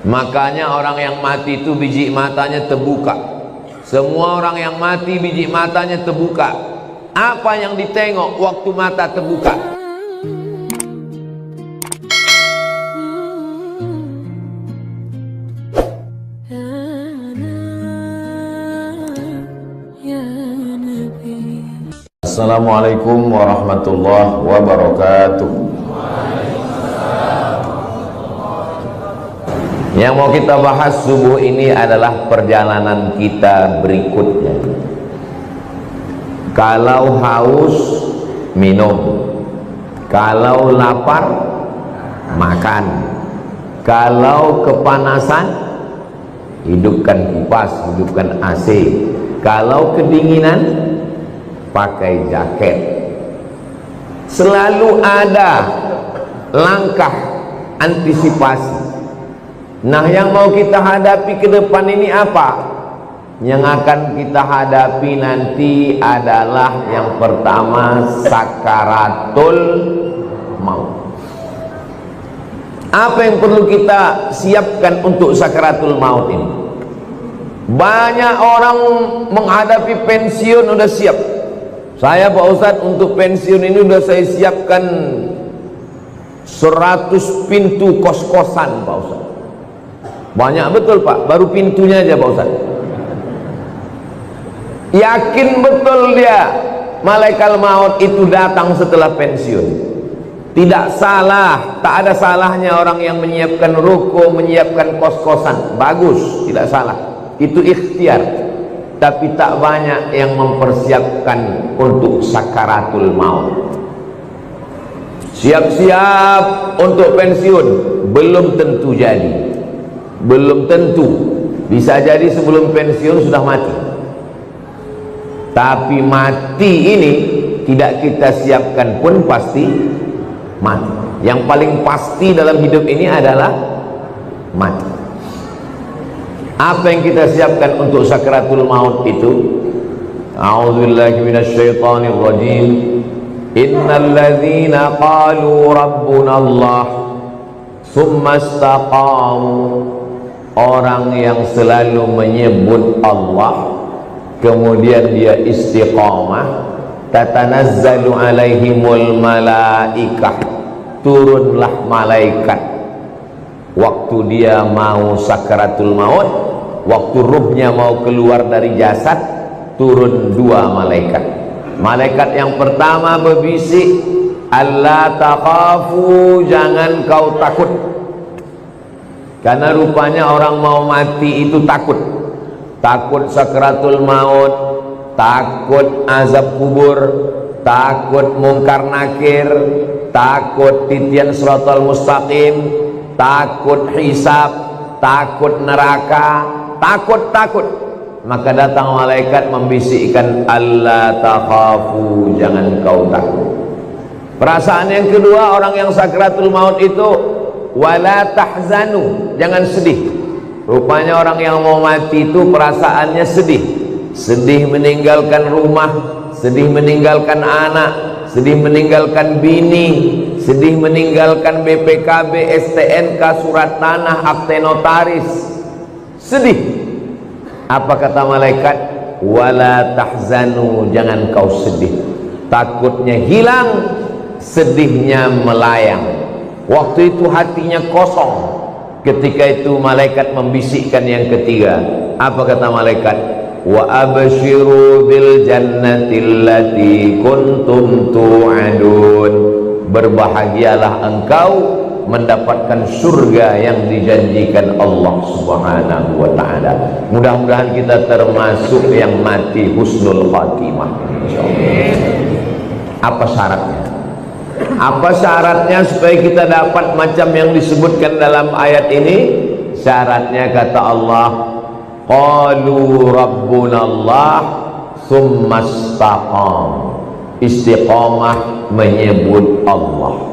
Makanya orang yang mati itu biji matanya terbuka. Semua orang yang mati biji matanya terbuka. Apa yang ditengok waktu mata terbuka? Assalamualaikum warahmatullahi wabarakatuh. Yang mau kita bahas subuh ini adalah perjalanan kita berikutnya. Kalau haus, minum. Kalau lapar, makan. Kalau kepanasan, hidupkan kipas, hidupkan AC. Kalau kedinginan, pakai jaket. Selalu ada langkah antisipasi. Nah, yang mau kita hadapi ke depan ini apa? Yang akan kita hadapi nanti adalah yang pertama, sakaratul maut. Apa yang perlu kita siapkan untuk sakaratul maut ini? Banyak orang menghadapi pensiun udah siap. Saya Pak Ustadz untuk pensiun ini udah saya siapkan 100 pintu kos-kosan Pak Ustadz. Banyak betul Pak, baru pintunya aja Pak Ustadz. Yakin betul dia malaikat maut itu datang setelah pensiun. Tidak salah, tak ada salahnya orang yang menyiapkan ruko, menyiapkan kos-kosan. Bagus, tidak salah. Itu ikhtiar. Tapi tak banyak yang mempersiapkan untuk sakaratul maut. Siap-siap untuk pensiun, belum tentu jadi. Belum tentu. Bisa jadi sebelum pensiun sudah mati. Tapi mati ini tidak kita siapkan pun pasti mati. Yang paling pasti dalam hidup ini adalah mati. Apa yang kita siapkan untuk sakaratul maut itu? A'udzubillahi minasyaitonir rajim. Innal ladzina qalu rabbuna Allah tsumma istaqamu. Orang yang selalu menyebut Allah kemudian dia istiqamah, tatanazzalu alaihimul malaikah, turunlah malaikat waktu dia mau sakaratul maut, waktu ruhnya mau keluar dari jasad, turun dua malaikat. Malaikat yang pertama berbisik, alla takhafu, jangan kau takut. Karena rupanya orang mau mati itu takut. Takut sakaratul maut, takut azab kubur, takut mungkar nakir, takut titian siratal mustaqim, takut hisab, takut neraka, takut. Maka datang malaikat membisikkan, alla takhafu, jangan kau takut. Perasaan yang kedua orang yang sakaratul maut itu, wala tahzanu, jangan sedih. Rupanya orang yang mau mati itu perasaannya sedih. Sedih meninggalkan rumah, sedih meninggalkan anak, sedih meninggalkan bini, sedih meninggalkan BPKB, STNK, surat tanah, akte notaris. Sedih. Apa kata malaikat? Wala tahzanu, jangan kau sedih. Takutnya hilang, sedihnya melayang. Waktu itu hatinya kosong. Ketika itu malaikat membisikkan yang ketiga. Apa kata malaikat? Wa abshiru bil jannati allati kuntum tu'adun. Berbahagialah engkau mendapatkan surga yang dijanjikan Allah Subhanahu wa taala. Mudah-mudahan kita termasuk yang mati husnul khatimah insyaallah. Apa syaratnya? Apa syaratnya supaya kita dapat macam yang disebutkan dalam ayat ini? Syaratnya kata Allah, qalu rabbunallah tsumma istaqam. Istiqamah menyebut Allah.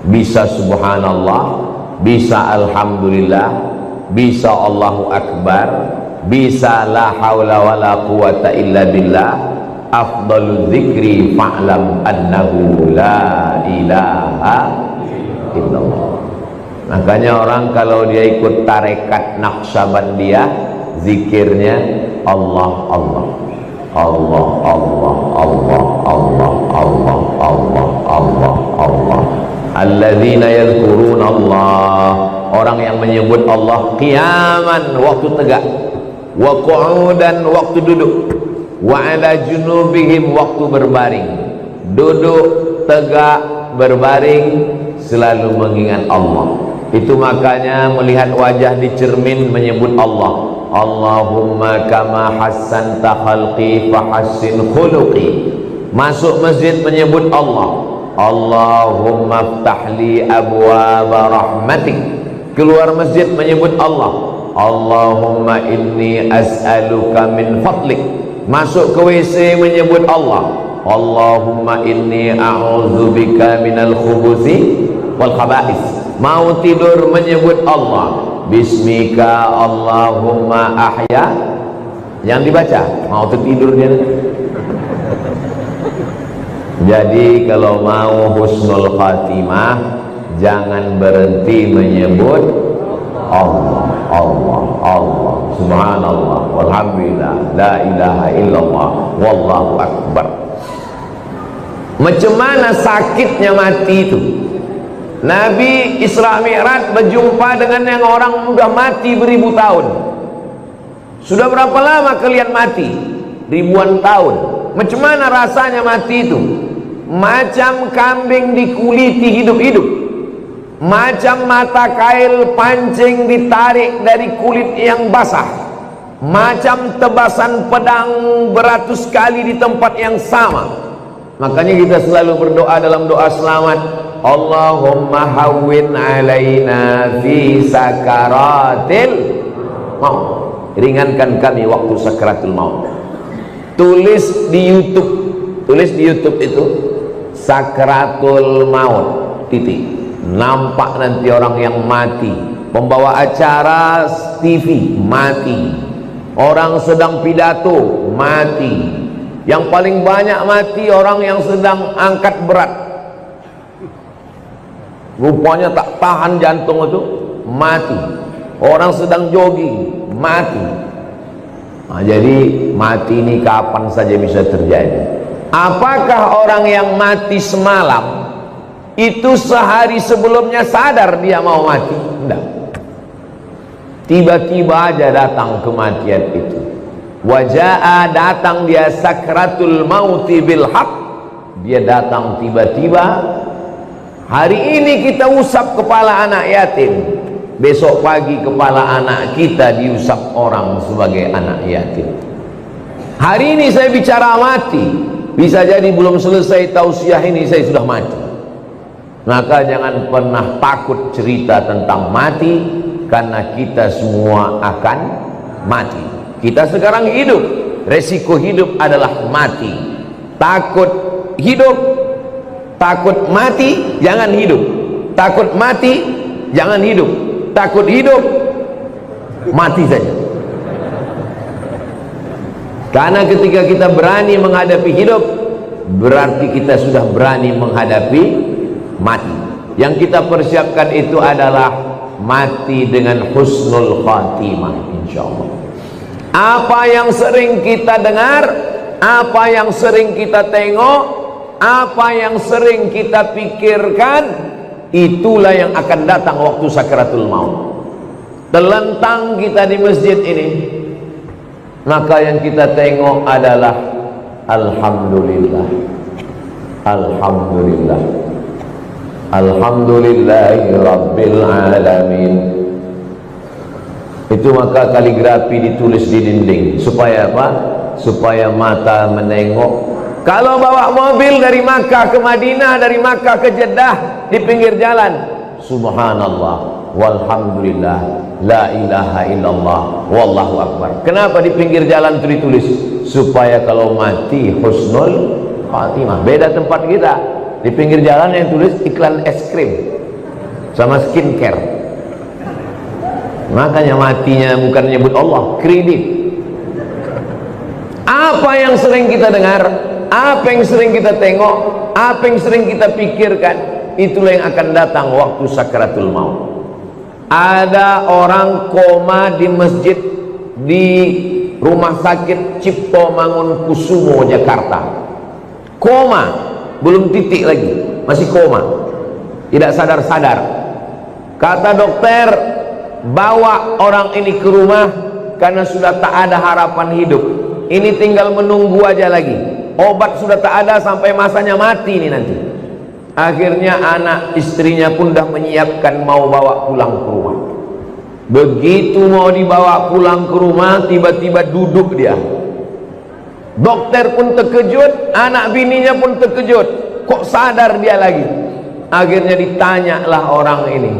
Bisa subhanallah, bisa alhamdulillah, bisa Allahu akbar, bisa la haula wala quwata illa billah. Afdalul dzikri fa'lam annahu la ilaha illallah. Makanya orang kalau dia ikut tarekat Naqsabandiyah, zikirnya Allah Allah Allah Allah Allah Allah Allah Allah Allah Allah. Alladzina yadhkuruna Allah, orang yang menyebut Allah qiyaman, waktu tegak, wa qu'udan, waktu duduk, wa ala junubihim, waktu berbaring. Duduk, tegak, berbaring, selalu mengingat Allah. Itu makanya melihat wajah di cermin menyebut Allah. Allahumma kama hassanta khalqi fahassin khuluqi. Masuk masjid menyebut Allah. Allahumma ftahli abwaba rahmatik. Keluar masjid menyebut Allah. Allahumma inni as'aluka min fadlik. Masuk ke WC menyebut Allah. Allahumma inni a'udzubika minal khubuthi wal khaba'is. Mau tidur menyebut Allah. Bismika Allahumma ahya. Yang dibaca mau tidur dia. Jadi kalau mau husnul khatimah, jangan berhenti menyebut Allah Allah Allah, subhanallah, walhamdulillah, la ilaha illallah, wallahu akbar. Macam mana sakitnya mati itu. Nabi Isra Mi'raj berjumpa dengan yang orang sudah mati beribu tahun. Sudah berapa lama kalian mati? Ribuan tahun. Macam mana rasanya mati itu? Macam kambing dikuliti hidup-hidup, macam mata kail pancing ditarik dari kulit yang basah, macam tebasan pedang beratus kali di tempat yang sama. Makanya kita selalu berdoa dalam doa selamat, Allahumma hawwin alaina fi sakaratil maut. Ringankan kami waktu sakaratul maut. Tulis di YouTube itu sakaratul maut titik. Nampak nanti orang yang mati, pembawa acara TV mati, orang sedang pidato mati, yang paling banyak mati orang yang sedang angkat berat, rupanya tak tahan jantung itu mati, orang sedang jogging mati. Nah, jadi mati ini kapan saja bisa terjadi. Apakah orang yang mati semalam itu sehari sebelumnya sadar dia mau mati? Tidak. Tiba-tiba aja datang kematian itu. Waja'a, datang dia sakratul mauti bil haq. Dia datang tiba-tiba. Hari ini kita usap kepala anak yatim, besok pagi kepala anak kita diusap orang sebagai anak yatim. Hari ini saya bicara mati, bisa jadi belum selesai tausiah ini saya sudah mati. Maka jangan pernah takut cerita tentang mati, karena kita semua akan mati. Kita sekarang hidup, resiko hidup adalah mati. Takut hidup, takut mati, jangan hidup. Takut mati, jangan hidup. Takut hidup, mati saja. Karena ketika kita berani menghadapi hidup, berarti kita sudah berani menghadapi mati. Yang kita persiapkan itu adalah mati dengan husnul khatimah, insyaallah. Apa yang sering kita dengar, apa yang sering kita tengok, apa yang sering kita pikirkan, itulah yang akan datang waktu sakaratul maut. Terlentang kita di masjid ini, maka yang kita tengok adalah alhamdulillah, alhamdulillah, alhamdulillahi rabbil alamin. Itu maka kaligrafi ditulis di dinding. Supaya apa? Supaya mata menengok. Kalau bawa mobil dari Makkah ke Madinah, dari Makkah ke Jeddah, di pinggir jalan, subhanallah walhamdulillah, la ilaha illallah, wallahu akbar. Kenapa di pinggir jalan itu ditulis? Supaya kalau mati husnul khatimah. Beda tempat kita, di pinggir jalan yang tulis iklan es krim sama skincare. Makanya matinya bukan menyebut Allah, kredit. Apa yang sering kita dengar, apa yang sering kita tengok, apa yang sering kita pikirkan, itulah yang akan datang waktu sakaratul maut. Ada orang koma di masjid di Rumah Sakit Cipto Mangunkusumo, Jakarta. Koma, belum titik lagi, masih koma, tidak sadar-sadar. Kata dokter, bawa orang ini ke rumah karena sudah tak ada harapan hidup. Ini tinggal menunggu aja lagi. Obat sudah tak ada, sampai masanya mati ini nanti. Akhirnya anak istrinya pun dah menyiapkan mau bawa pulang ke rumah. Begitu mau dibawa pulang ke rumah, tiba-tiba duduk dia. Dokter pun terkejut, anak bininya pun terkejut. Kok sadar dia lagi? Akhirnya ditanyalah orang ini,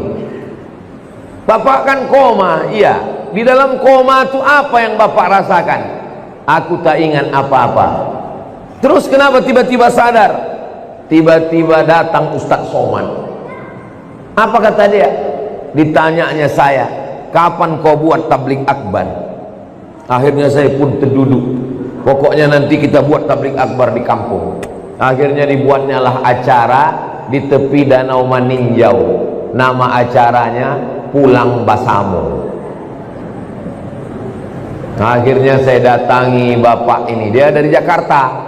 "Bapak kan koma?" "Iya." "Di dalam koma itu apa yang bapak rasakan?" "Aku tak ingat apa-apa." "Terus kenapa tiba-tiba sadar?" Tiba-tiba datang Ustadz Somad. Apa kata dia? Ditanyanya saya, "Kapan kau buat tabligh akbar?" Akhirnya saya pun terduduk. Pokoknya nanti kita buat tabligh akbar di kampung. Akhirnya dibuatnya lah acara di tepi Danau Maninjau. Nama acaranya Pulang Basamo. Akhirnya saya datangi bapak ini, dia dari Jakarta.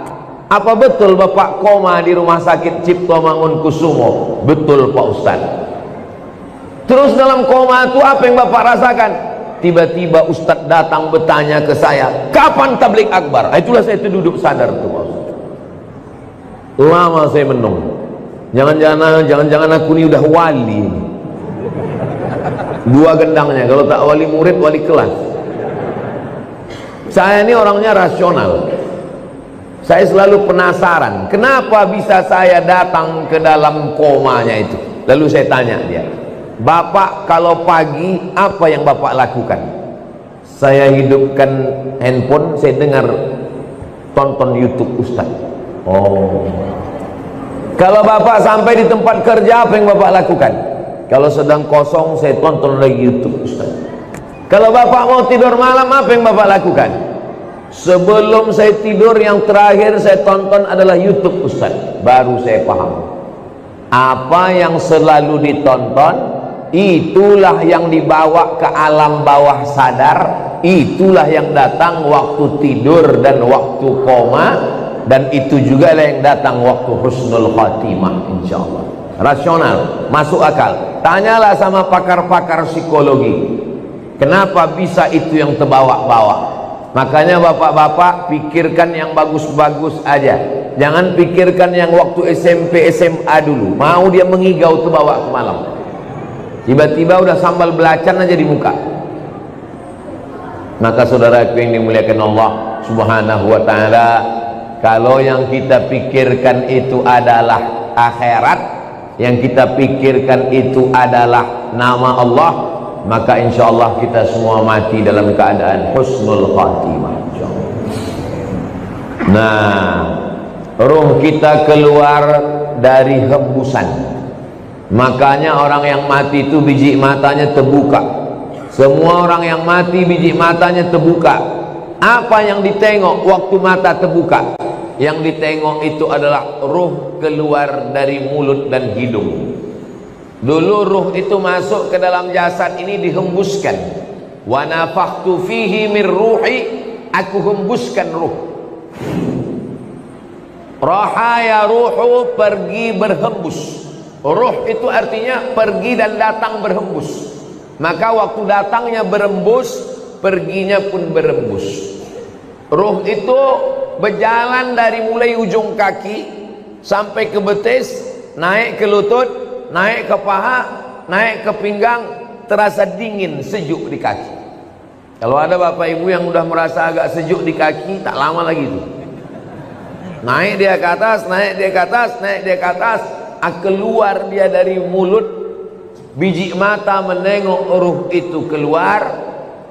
"Apa betul bapak koma di Rumah Sakit Cipto Mangunkusumo?" "Betul Pak Ustaz." "Terus dalam koma itu apa yang bapak rasakan?" Tiba-tiba Ustaz datang bertanya ke saya, "Kapan tabligh akbar?" Itulah saya duduk sadar tuh Pak Ustaz. Lama saya menung. Jangan-jangan aku ini udah wali. Dua gendangnya, kalau tak wali murid, wali kelas. Saya ini orangnya rasional. Saya selalu penasaran, kenapa bisa saya datang ke dalam komanya itu. Lalu saya tanya dia, "Bapak kalau pagi apa yang bapak lakukan?" Saya hidupkan handphone, saya dengar tonton YouTube Ustaz. "Oh." "Kalau bapak sampai di tempat kerja apa yang bapak lakukan?" "Kalau sedang kosong saya tonton lagi YouTube Ustaz." "Kalau bapak mau tidur malam apa yang bapak lakukan?" "Sebelum saya tidur yang terakhir saya tonton adalah YouTube Ustaz." Baru saya paham, apa yang selalu ditonton itulah yang dibawa ke alam bawah sadar, itulah yang datang waktu tidur dan waktu koma, dan itu juga lah yang datang waktu husnul khatimah, insyaallah. Rasional, masuk akal. Tanyalah sama pakar-pakar psikologi, kenapa bisa itu yang terbawa-bawa. Makanya bapak-bapak pikirkan yang bagus-bagus aja, jangan pikirkan yang waktu SMP SMA dulu. Mau dia mengigau terbawa ke malam, tiba-tiba udah sambal belacan aja di muka. Maka saudaraku yang dimuliakan Allah subhanahu wa ta'ala, kalau yang kita pikirkan itu adalah akhirat, yang kita pikirkan itu adalah nama Allah, maka insya Allah kita semua mati dalam keadaan husnul khatimah, insyaallah. Nah, ruh kita keluar dari hembusan. Makanya orang yang mati itu biji matanya terbuka. Semua orang yang mati biji matanya terbuka. Apa yang ditengok waktu mata terbuka? Yang ditengok itu adalah ruh keluar dari mulut dan hidung. Dulu ruh itu masuk ke dalam jasad ini dihembuskan. Wa nafakhtu fihi min ruhi, aku hembuskan ruh. Rahaya ruhu, pergi berhembus. Ruh itu artinya pergi dan datang berhembus. Maka waktu datangnya berembus, perginya pun berembus. Ruh itu berjalan dari mulai ujung kaki sampai ke betis, naik ke lutut, naik ke paha, naik ke pinggang, terasa dingin, sejuk di kaki. Kalau ada bapak ibu yang udah merasa agak sejuk di kaki, tak lama lagi itu. Naik dia ke atas, naik dia ke atas, naik dia ke atas, keluar dia dari mulut, biji mata menengok ruh itu keluar,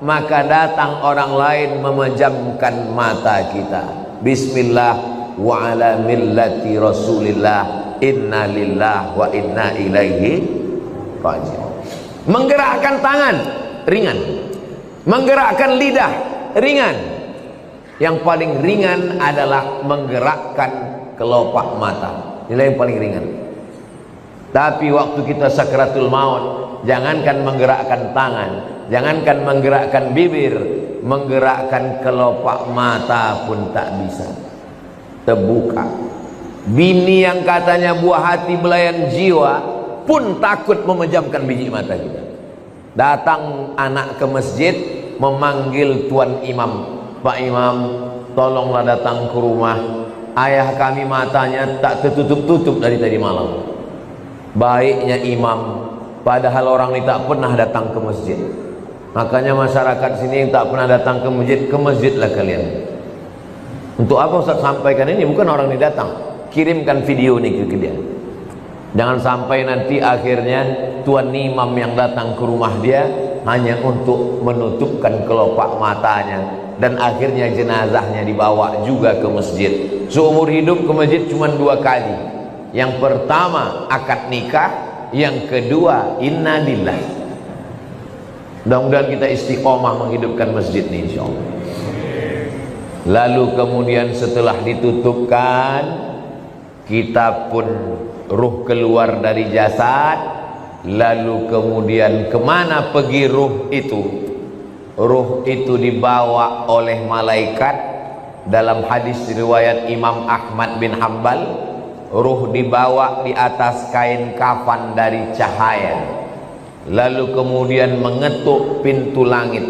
maka datang orang lain memejamkan mata kita. Bismillah wa ala millati Rasulillah, inna lillah wa inna ilaihi raji'un. Menggerakkan tangan ringan, menggerakkan lidah ringan. Yang paling ringan adalah menggerakkan kelopak mata. Inilah yang paling ringan. Tapi waktu kita sakratul maut, jangankan menggerakkan tangan, jangankan menggerakkan bibir, menggerakkan kelopak mata pun tak bisa. Terbuka. Bini yang katanya buah hati belayan jiwa pun takut memejamkan biji mata kita. Datang anak ke masjid memanggil tuan imam, Pak Imam, tolonglah datang ke rumah, ayah kami matanya tak tertutup-tutup dari tadi malam. Baiknya imam, padahal orang ini tak pernah datang ke masjid. Makanya masyarakat sini yang tak pernah datang ke masjidlah kalian. Untuk apa Ustaz sampaikan ini? Bukan orang ini datang, kirimkan video ini ke dia. Jangan sampai nanti akhirnya tuan imam yang datang ke rumah dia hanya untuk menutupkan kelopak matanya, dan akhirnya jenazahnya dibawa juga ke masjid. Seumur hidup ke masjid cuma 2 kali. Yang pertama akad nikah, yang kedua inna lillah. Mudah-mudahan kita istiqomah menghidupkan masjid ini insyaallah. Lalu kemudian setelah ditutupkan, kita pun ruh keluar dari jasad. Lalu kemudian kemana pergi ruh itu? Ruh itu dibawa oleh malaikat. Dalam hadis riwayat Imam Ahmad bin Hanbal, ruh dibawa di atas kain kafan dari cahaya. Lalu kemudian mengetuk pintu langit.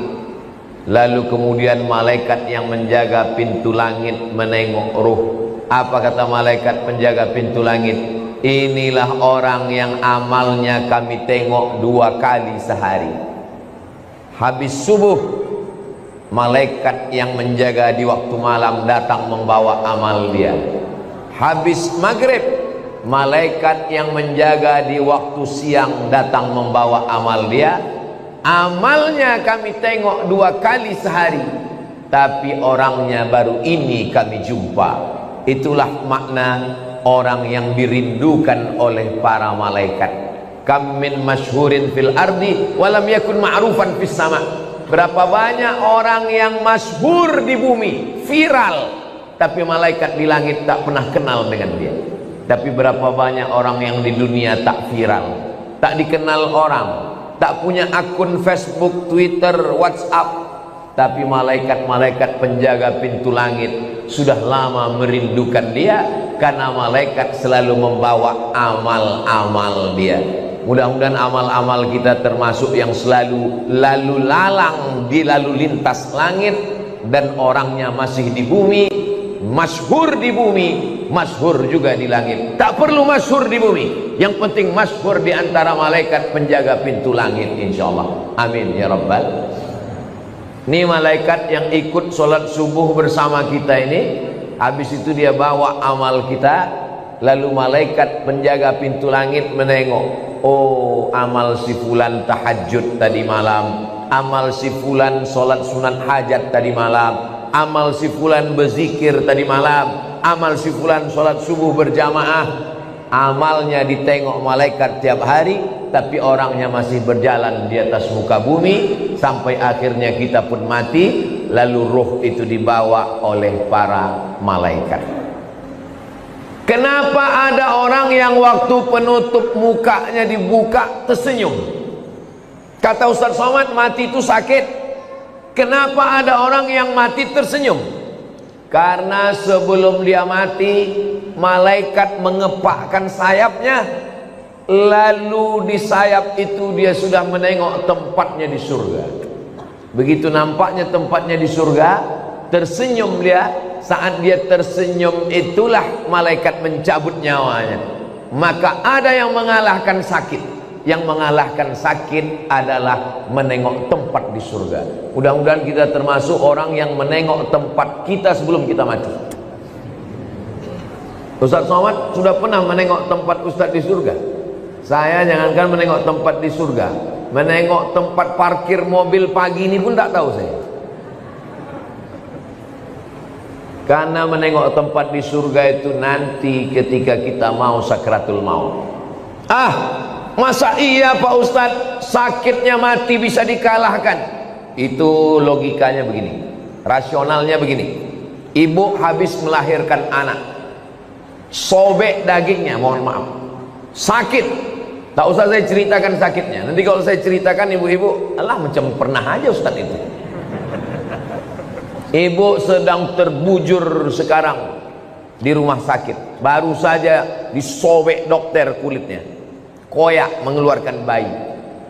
Lalu kemudian malaikat yang menjaga pintu langit menengok ruh. Apa kata malaikat penjaga pintu langit? Inilah orang yang amalnya kami tengok 2 kali sehari. Habis subuh, malaikat yang menjaga di waktu malam datang membawa amal dia. Habis maghrib, malaikat yang menjaga di waktu siang datang membawa amal dia. Amalnya kami tengok 2 kali sehari, tapi orangnya baru ini kami jumpa. Itulah makna orang yang dirindukan oleh para malaikat. Kam min masyhurin fil ardi walam yakun ma'rufan fis sama. Berapa banyak orang yang masyhur di bumi, viral, tapi malaikat di langit tak pernah kenal dengan dia. Tapi berapa banyak orang yang di dunia tak viral, tak dikenal orang, tak punya akun Facebook, Twitter, WhatsApp, tapi malaikat-malaikat penjaga pintu langit sudah lama merindukan dia, karena malaikat selalu membawa amal-amal dia. Mudah-mudahan amal-amal kita termasuk yang selalu lalu lalang di lalu lintas langit, dan orangnya masih di bumi, masyhur di bumi, masyhur juga di langit. Tak perlu masyhur di bumi, yang penting masyhur di antara malaikat penjaga pintu langit insyaallah. Amin ya rabbal. Ini malaikat yang ikut sholat subuh bersama kita ini, habis itu dia bawa amal kita. Lalu malaikat penjaga pintu langit menengok, oh amal si fulan tahajud tadi malam, amal si fulan sholat sunat hajat tadi malam, amal si fulan berzikir tadi malam, amal si fulan sholat subuh berjamaah. Amalnya ditengok malaikat tiap hari, tapi orangnya masih berjalan di atas muka bumi, sampai akhirnya kita pun mati. Lalu ruh itu dibawa oleh para malaikat. Kenapa ada orang yang waktu penutup mukanya dibuka tersenyum? Kata Ustaz Somad, mati itu sakit. Kenapa ada orang yang mati tersenyum? Karena sebelum dia mati, malaikat mengepakkan sayapnya, lalu di sayap itu dia sudah menengok tempatnya di surga. Begitu nampaknya tempatnya di surga, tersenyum dia. Saat dia tersenyum itulah malaikat mencabut nyawanya. Maka ada yang mengalahkan sakit. Yang mengalahkan sakit adalah menengok tempat di surga. Mudah-mudahan kita termasuk orang yang menengok tempat kita sebelum kita mati. Ustaz Somad sudah pernah menengok tempat Ustaz di surga? Saya jangankan menengok tempat di surga, menengok tempat parkir mobil pagi ini pun tak tahu saya. Karena menengok tempat di surga itu nanti ketika kita mau sakratul maut. Masa iya Pak Ustadz, sakitnya mati bisa dikalahkan? Itu logikanya begini, rasionalnya begini. Ibu habis melahirkan anak, sobek dagingnya, mohon maaf, sakit, Tak usah saya ceritakan sakitnya. Nanti kalau saya ceritakan ibu-ibu, alah macam pernah aja Ustaz itu. Ibu sedang terbujur sekarang di rumah sakit. Baru saja disobek dokter kulitnya. Koyak mengeluarkan bayi.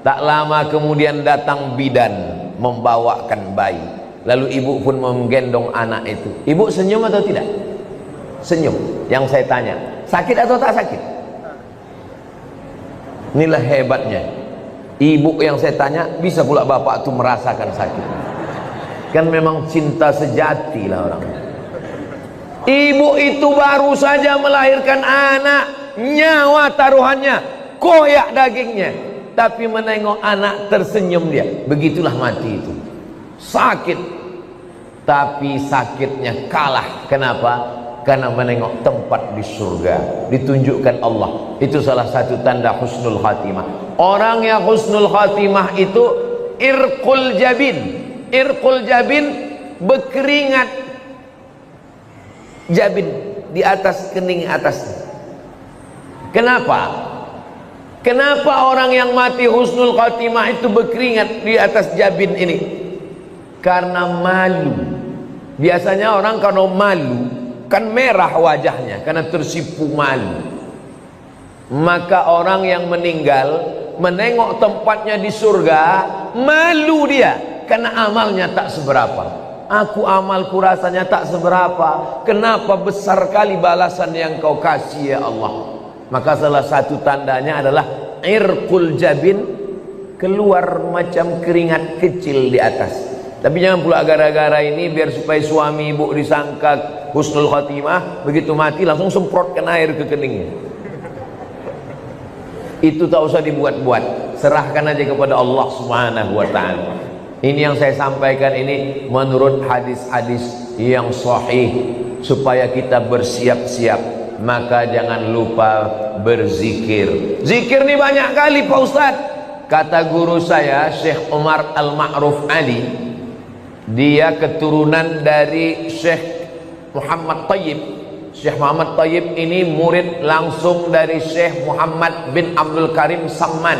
Tak lama kemudian datang bidan membawakan bayi. Lalu ibu pun menggendong anak itu. Ibu senyum atau tidak? Senyum. Yang saya tanya, sakit atau tak sakit? Inilah hebatnya. Ibu yang saya tanya, bisa pula bapak itu merasakan sakit. Kan memang cinta sejati lah orang. Ibu itu baru saja melahirkan anak, nyawa taruhannya, koyak dagingnya, tapi menengok anak tersenyum dia. Begitulah mati itu. Sakit, tapi sakitnya kalah. Kenapa? Karena menengok tempat di surga, ditunjukkan Allah. Itu salah satu tanda husnul khatimah. Orang yang husnul khatimah itu irqul jabin. Irqul jabin, berkeringat jabin di atas kening atasnya. Kenapa? Kenapa orang yang mati husnul khatimah itu berkeringat di atas jabin ini? Karena malu. Biasanya orang kalau malu kan merah wajahnya karena tersipu malu. Maka orang yang meninggal menengok tempatnya di surga, malu dia karena amalnya tak seberapa. Aku amalku rasanya tak seberapa, kenapa besar kali balasan yang kau kasih ya Allah. Maka salah satu tandanya adalah irqul jabin, keluar macam keringat kecil di atas. Tapi jangan pula gara-gara ini biar supaya suami ibu disangka husnul khatimah, begitu mati langsung semprotkan air ke keningnya. Itu tak usah dibuat-buat, serahkan aja kepada Allah Subhanahu wa ta'ala. Ini yang saya sampaikan ini menurut hadis-hadis yang sahih, supaya kita bersiap-siap. Maka jangan lupa berzikir. Zikir ini banyak kali Pak Ustadz. Kata guru saya Syekh Umar Al-Ma'ruf Ali, dia keturunan dari Syekh Muhammad Tayyib. Syekh Muhammad Tayyib ini murid langsung dari Syekh Muhammad bin Abdul Karim Samman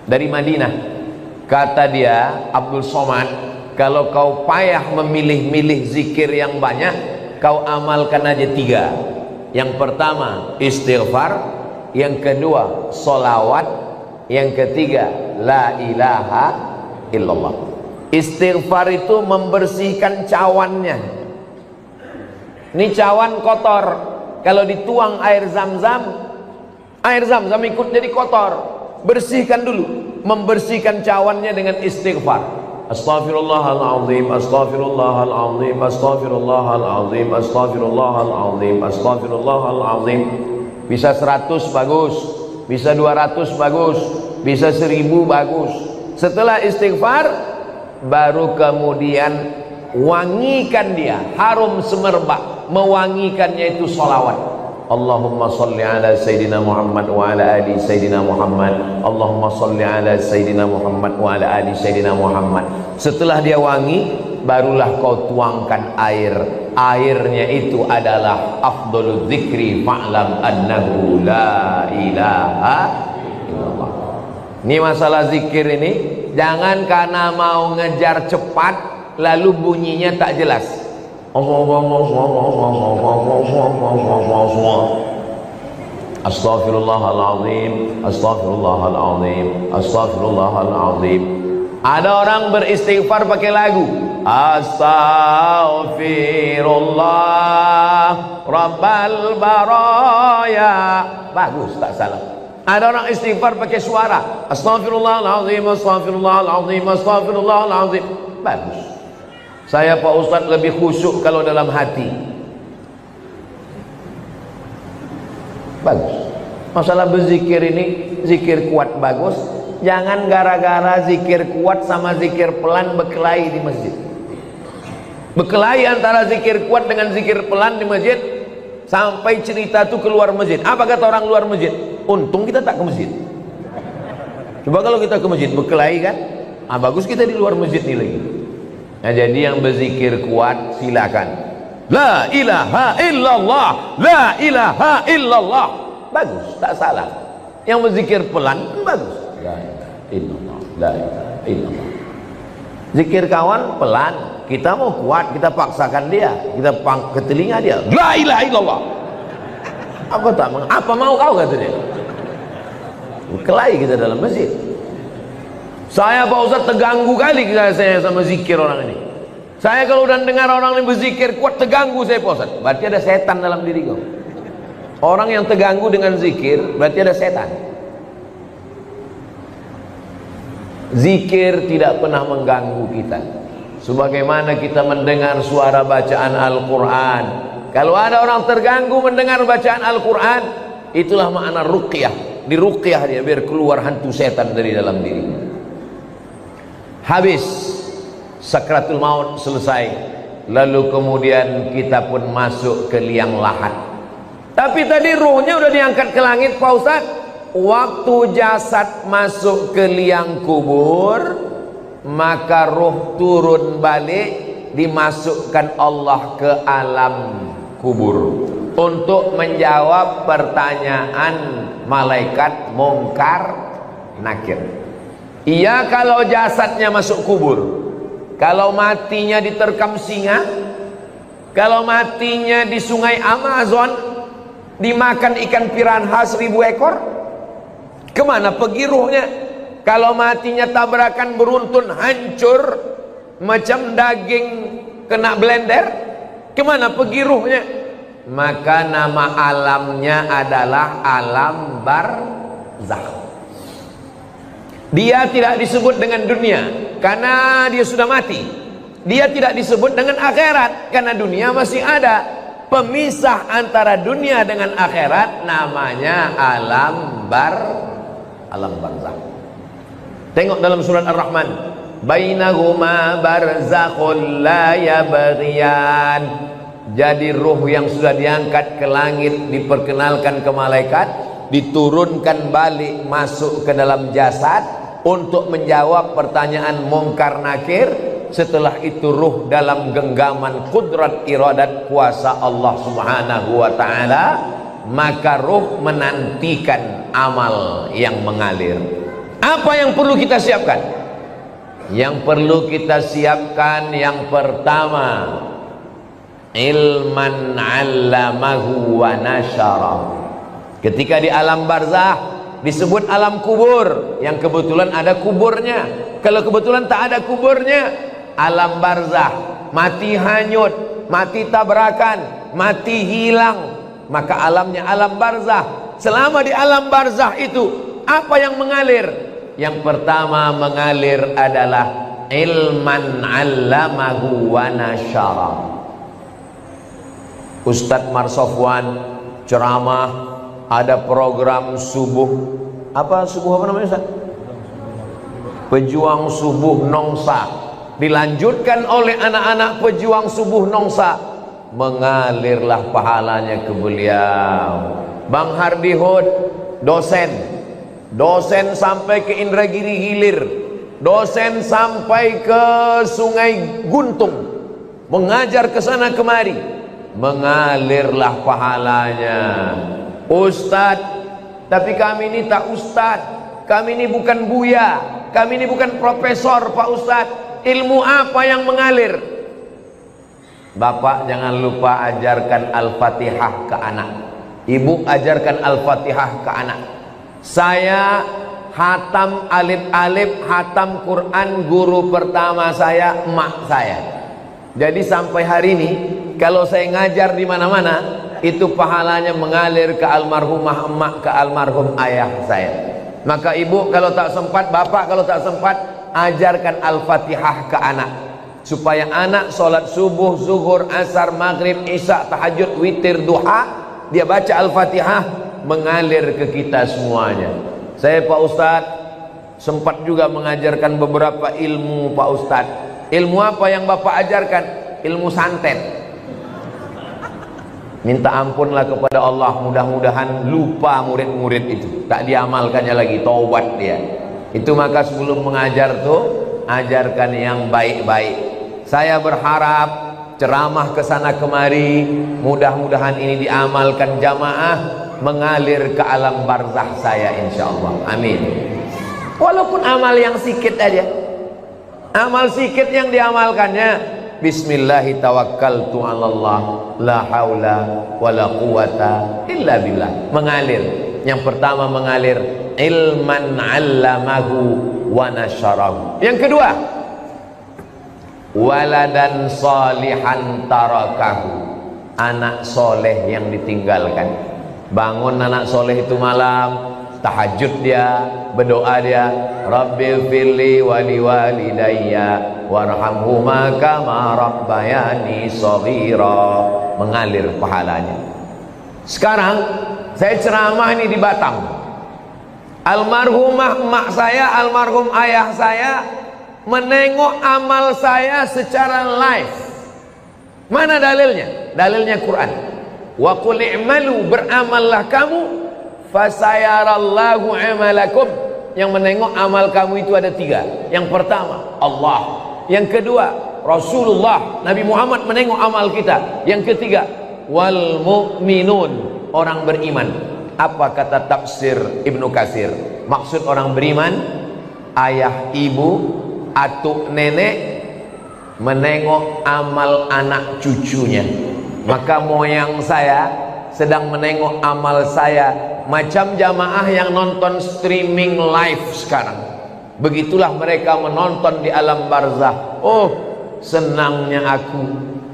dari Madinah. Kata dia, Abdul Somad, kalau kau payah memilih-milih zikir yang banyak, kau amalkan aja 3. Yang pertama istighfar, yang kedua solawat, yang ketiga la ilaha illallah. Istighfar itu membersihkan cawannya. Ini cawan kotor, kalau dituang air zam-zam ikut jadi kotor. Bersihkan dulu, membersihkan cawannya dengan istighfar. Astaghfirullahaladzim, astaghfirullahaladzim, astaghfirullahaladzim, astaghfirullahaladzim, astaghfirullahaladzim. Bisa 100 bagus, bisa 200 bagus, bisa 1000 bagus. Setelah istighfar, baru kemudian wangikan dia, harum semerbak. Mewangikannya itu salawat. Allahumma salli ala Sayyidina Muhammad wa ala ali Sayyidina Muhammad. Allahumma salli ala Sayyidina Muhammad wa ala ali Sayyidina Muhammad. Setelah dia wangi, barulah kau tuangkan air. Airnya itu adalah afdhalul dzikri fa'lam annahu la ilaha illallah. Ini masalah zikir ini, jangan karena mau ngejar cepat lalu bunyinya tak jelas. Astaghfirullahaladzim, astaghfirullahaladzim, astaghfirullahaladzim. Ada orang beristighfar pakai lagu. Astaghfirullah Rabbal baraya. Bagus, tak salah. Ada orang istighfar pakai suara. Astaghfirullahaladzim, astaghfirullahaladzim, astaghfirullahaladzim. Bagus. Saya Pak Ustadz lebih khusyuk kalau dalam hati. Bagus. Masalah berzikir ini, zikir kuat bagus. Jangan gara-gara zikir kuat sama zikir pelan berkelahi di masjid. Berkelahi antara zikir kuat dengan zikir pelan di masjid, sampai cerita itu keluar masjid. Apa kata orang luar masjid? Untung kita tak ke masjid. Coba kalau kita ke masjid berkelahi kan, bagus kita di luar masjid nih lagi. Nah, jadi yang berzikir kuat silakan. La ilaha illallah, la ilaha illallah. Bagus, tak salah. Yang berzikir pelan bagus. La ilaha illallah, la ilaha illallah. Zikir kawan pelan, kita mau kuat, kita paksakan dia, kita ke telinga dia, la ilaha illallah. Apa mau kau, kata dia. Kelahi kita dalam masjid. Saya Pak Ustaz terganggu kali saya sama zikir orang ini. Saya kalau udah dengar orang ini berzikir kuat, terganggu saya Pak Ustaz. Berarti ada setan dalam diri kau. Orang yang terganggu dengan zikir berarti ada setan. Zikir tidak pernah mengganggu kita. Sebagaimana kita mendengar suara bacaan Al-Quran. Kalau ada orang terganggu mendengar bacaan Al-Quran, itulah makna ruqyah. Di ruqyah dia biar keluar hantu setan dari dalam dirinya. Habis sakratul maut selesai, lalu kemudian kita pun masuk ke liang lahat. Tapi tadi ruhnya udah diangkat ke langit Pak Ustaz. Waktu jasad masuk ke liang kubur, maka ruh turun balik, dimasukkan Allah ke alam kubur untuk menjawab pertanyaan malaikat Munkar Nakir. Iya, kalau jasadnya masuk kubur, kalau matinya diterkam singa, kalau matinya di sungai Amazon, dimakan ikan piranha 1000 ekor, kemana pergi ruhnya? Kalau matinya tabrakan beruntun hancur macam daging kena blender, kemana pergi ruhnya? Maka nama alamnya adalah alam barzakh. Dia tidak disebut dengan dunia karena dia sudah mati. Dia tidak disebut dengan akhirat karena dunia masih ada. Pemisah antara dunia dengan akhirat namanya alam barzakh. Tengok dalam surat Ar-Rahman, bainahuma barzakhul la yabghiyan. Jadi ruh yang sudah diangkat ke langit diperkenalkan ke malaikat, diturunkan balik masuk ke dalam jasad untuk menjawab pertanyaan Munkar Nakir. Setelah itu ruh dalam genggaman kudrat iradat kuasa Allah Subhanahu wa ta'ala, maka ruh menantikan amal yang mengalir. Apa yang perlu kita siapkan? Yang perlu kita siapkan yang pertama, ilman 'allamahu wa nasyara. Ketika di alam barzah disebut alam kubur, yang kebetulan ada kuburnya. Kalau kebetulan tak ada kuburnya, alam barzah, mati hanyut, mati tabrakan, mati hilang, maka alamnya alam barzah. Selama di alam barzah itu apa yang mengalir? Yang pertama mengalir adalah ilman 'allamahu wa nasyara. Ustadz Marsofwan ceramah, ada program subuh, apa namanya Ustaz? Pejuang Subuh Nongsa, dilanjutkan oleh anak-anak pejuang Subuh Nongsa, mengalirlah pahalanya ke beliau. Bang Hardi Hud dosen sampai ke Indragiri Hilir, dosen sampai ke Sungai Guntung, mengajar ke sana kemari, mengalirlah pahalanya. Ustadz, tapi kami ini tak ustadz, kami ini bukan buya, kami ini bukan profesor Pak Ustadz, ilmu apa yang mengalir? Bapak jangan lupa ajarkan Al-Fatihah ke anak, ibu ajarkan Al-Fatihah ke anak. Saya hatam alif-alif, hatam Quran, guru pertama saya emak saya. Jadi sampai hari ini kalau saya ngajar di mana-mana, itu pahalanya mengalir ke almarhumah emak, ke almarhum ayah saya. Maka ibu kalau tak sempat, bapak kalau tak sempat, ajarkan Al-Fatihah ke anak, supaya anak sholat subuh, zuhur, asar, maghrib, isya, tahajud, witir, duha, dia baca Al-Fatihah, mengalir ke kita semuanya. Saya Pak Ustadz sempat juga mengajarkan beberapa ilmu Pak Ustadz. Ilmu apa yang bapak ajarkan? Ilmu santet. Minta ampunlah kepada Allah, mudah-mudahan lupa murid-murid itu, tak diamalkannya lagi, taubat dia. Itu maka sebelum mengajar tuh, ajarkan yang baik-baik. Saya berharap ceramah ke sana kemari, mudah-mudahan ini diamalkan jamaah. mengalir ke alam barzakh saya insyaallah. Amin. Walaupun amal yang sikit aja, amal sikit yang diamalkannya, bismillahi tawakkaltu 'alallah la haula wala quwata illa billah. Mengalir. Yang pertama mengalir ilman 'allamahu wa nasyarahu. Yang kedua, waladan salihan tarakahu, anak soleh yang ditinggalkan. Bangun anak soleh itu malam, tahajud dia, berdoa dia, Rabbil firli wali walidayya warhamhuma kama rabbayani shaghira. Mengalir pahalanya. Sekarang saya ceramah ini di Batam. Almarhumah emak saya, almarhum ayah saya menengok amal saya secara live. Mana dalilnya? Dalilnya Quran. Wa qul i'malu, beramallah kamu, fasayarallahu amalakum. Yang menengok amal kamu itu ada tiga. Yang pertama Allah, yang kedua Rasulullah Nabi Muhammad menengok amal kita, yang ketiga wal mu'minun, orang beriman. Apa kata tafsir Ibnu Katsir? Maksud orang beriman, ayah, ibu, atuk, nenek menengok amal anak cucunya. Maka moyang saya sedang menengok amal saya, macam jamaah yang nonton streaming live sekarang. Begitulah mereka menonton di alam barzakh. Oh, senangnya aku,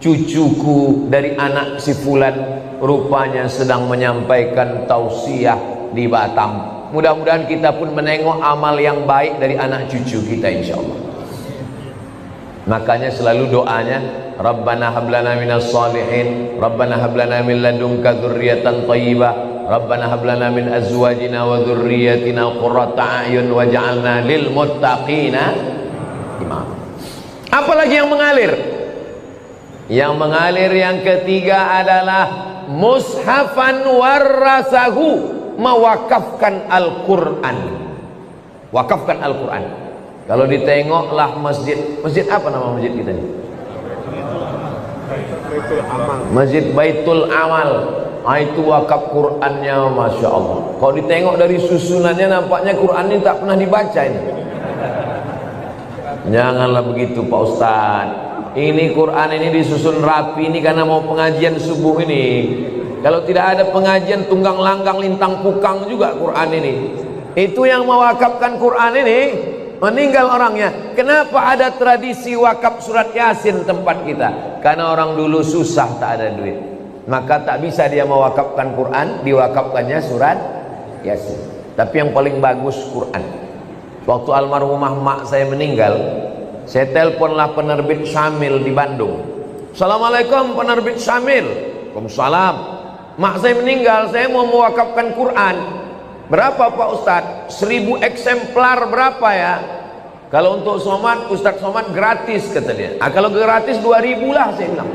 cucuku dari anak si fulan rupanya sedang menyampaikan tausiah di Batam. Mudah-mudahan kita pun menengok amal yang baik dari anak cucu kita insyaallah. Makanya selalu doanya, Rabbana hablana minas salihin, Rabbana hablana min ladunka dzurriyyatan thayyibah, Rabbana hablana min azwajina wa dzurriyyatina qurrata a'yun waj'alna lil muttaqina imama. Apalagi yang mengalir? Yang mengalir yang ketiga adalah mushafan warasahu, mewakafkan Al-Quran. Wakafkan Al-Quran. Kalau ditengoklah masjid, masjid apa nama masjid kita ini? Masjid Baitul Amal. Itu wakaf Qurannya, Masya Allah. Kalau ditengok dari susunannya nampaknya Quran ini tak pernah dibaca ini. Janganlah begitu Pak Ustadz. Ini Quran ini disusun rapi ini karena mau pengajian subuh ini. Kalau tidak ada pengajian tunggang langgang lintang pukang juga Quran ini. Itu yang mewakafkan Quran ini meninggal orangnya. Kenapa ada tradisi wakaf surat Yasin tempat kita? Karena orang dulu susah, tak ada duit, maka tak bisa dia mewakafkan Quran, diwakafkannya surat Yasin. Tapi yang paling bagus Quran. Waktu almarhumah mak saya meninggal, saya teleponlah penerbit Syamil di Bandung. Assalamualaikum penerbit Syamil. Waalaikumsalam. Mak saya meninggal, saya mau mewakafkan Quran. Berapa Pak Ustadz? 1000 eksemplar berapa ya? Kalau untuk Somad, Ustadz Somad gratis kata dia. Kalau gratis 2000 lah saya bilang.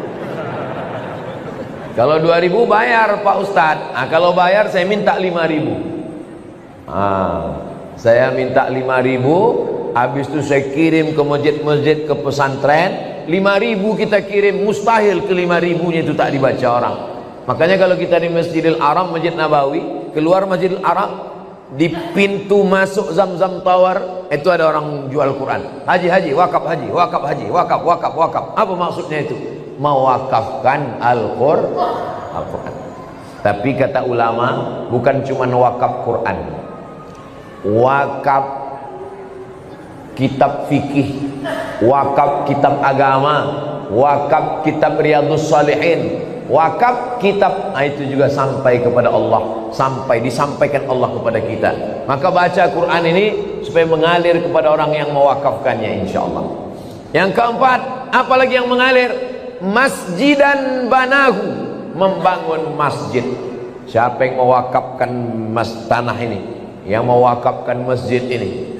Kalau 2000 bayar Pak Ustadz. Kalau bayar saya minta 5000. Saya minta 5000. Habis itu saya kirim ke masjid-masjid, ke pesantren. 5000 kita kirim, mustahil ke 5000 nya itu tak dibaca orang. Makanya kalau kita di Masjidil Haram, Masjid Nabawi, keluar Masjidil Haram, di pintu masuk Zamzam Tower itu ada orang jual Quran. Haji, wakaf haji, wakaf haji, wakaf. Apa maksudnya itu? Mewakafkan Al-Quran. Tapi kata ulama, bukan cuma wakaf Quran, wakaf kitab fikih, wakaf kitab agama, wakaf kitab Riyadhus Shalihin, wakaf kitab, itu juga sampai kepada Allah, sampai disampaikan Allah kepada kita. Maka baca Quran ini supaya mengalir kepada orang yang mewakafkannya insyaallah. Yang keempat, apalagi yang mengalir? Masjidan banahu, membangun masjid. Siapa yang mewakafkan tanah ini, yang mewakafkan masjid ini?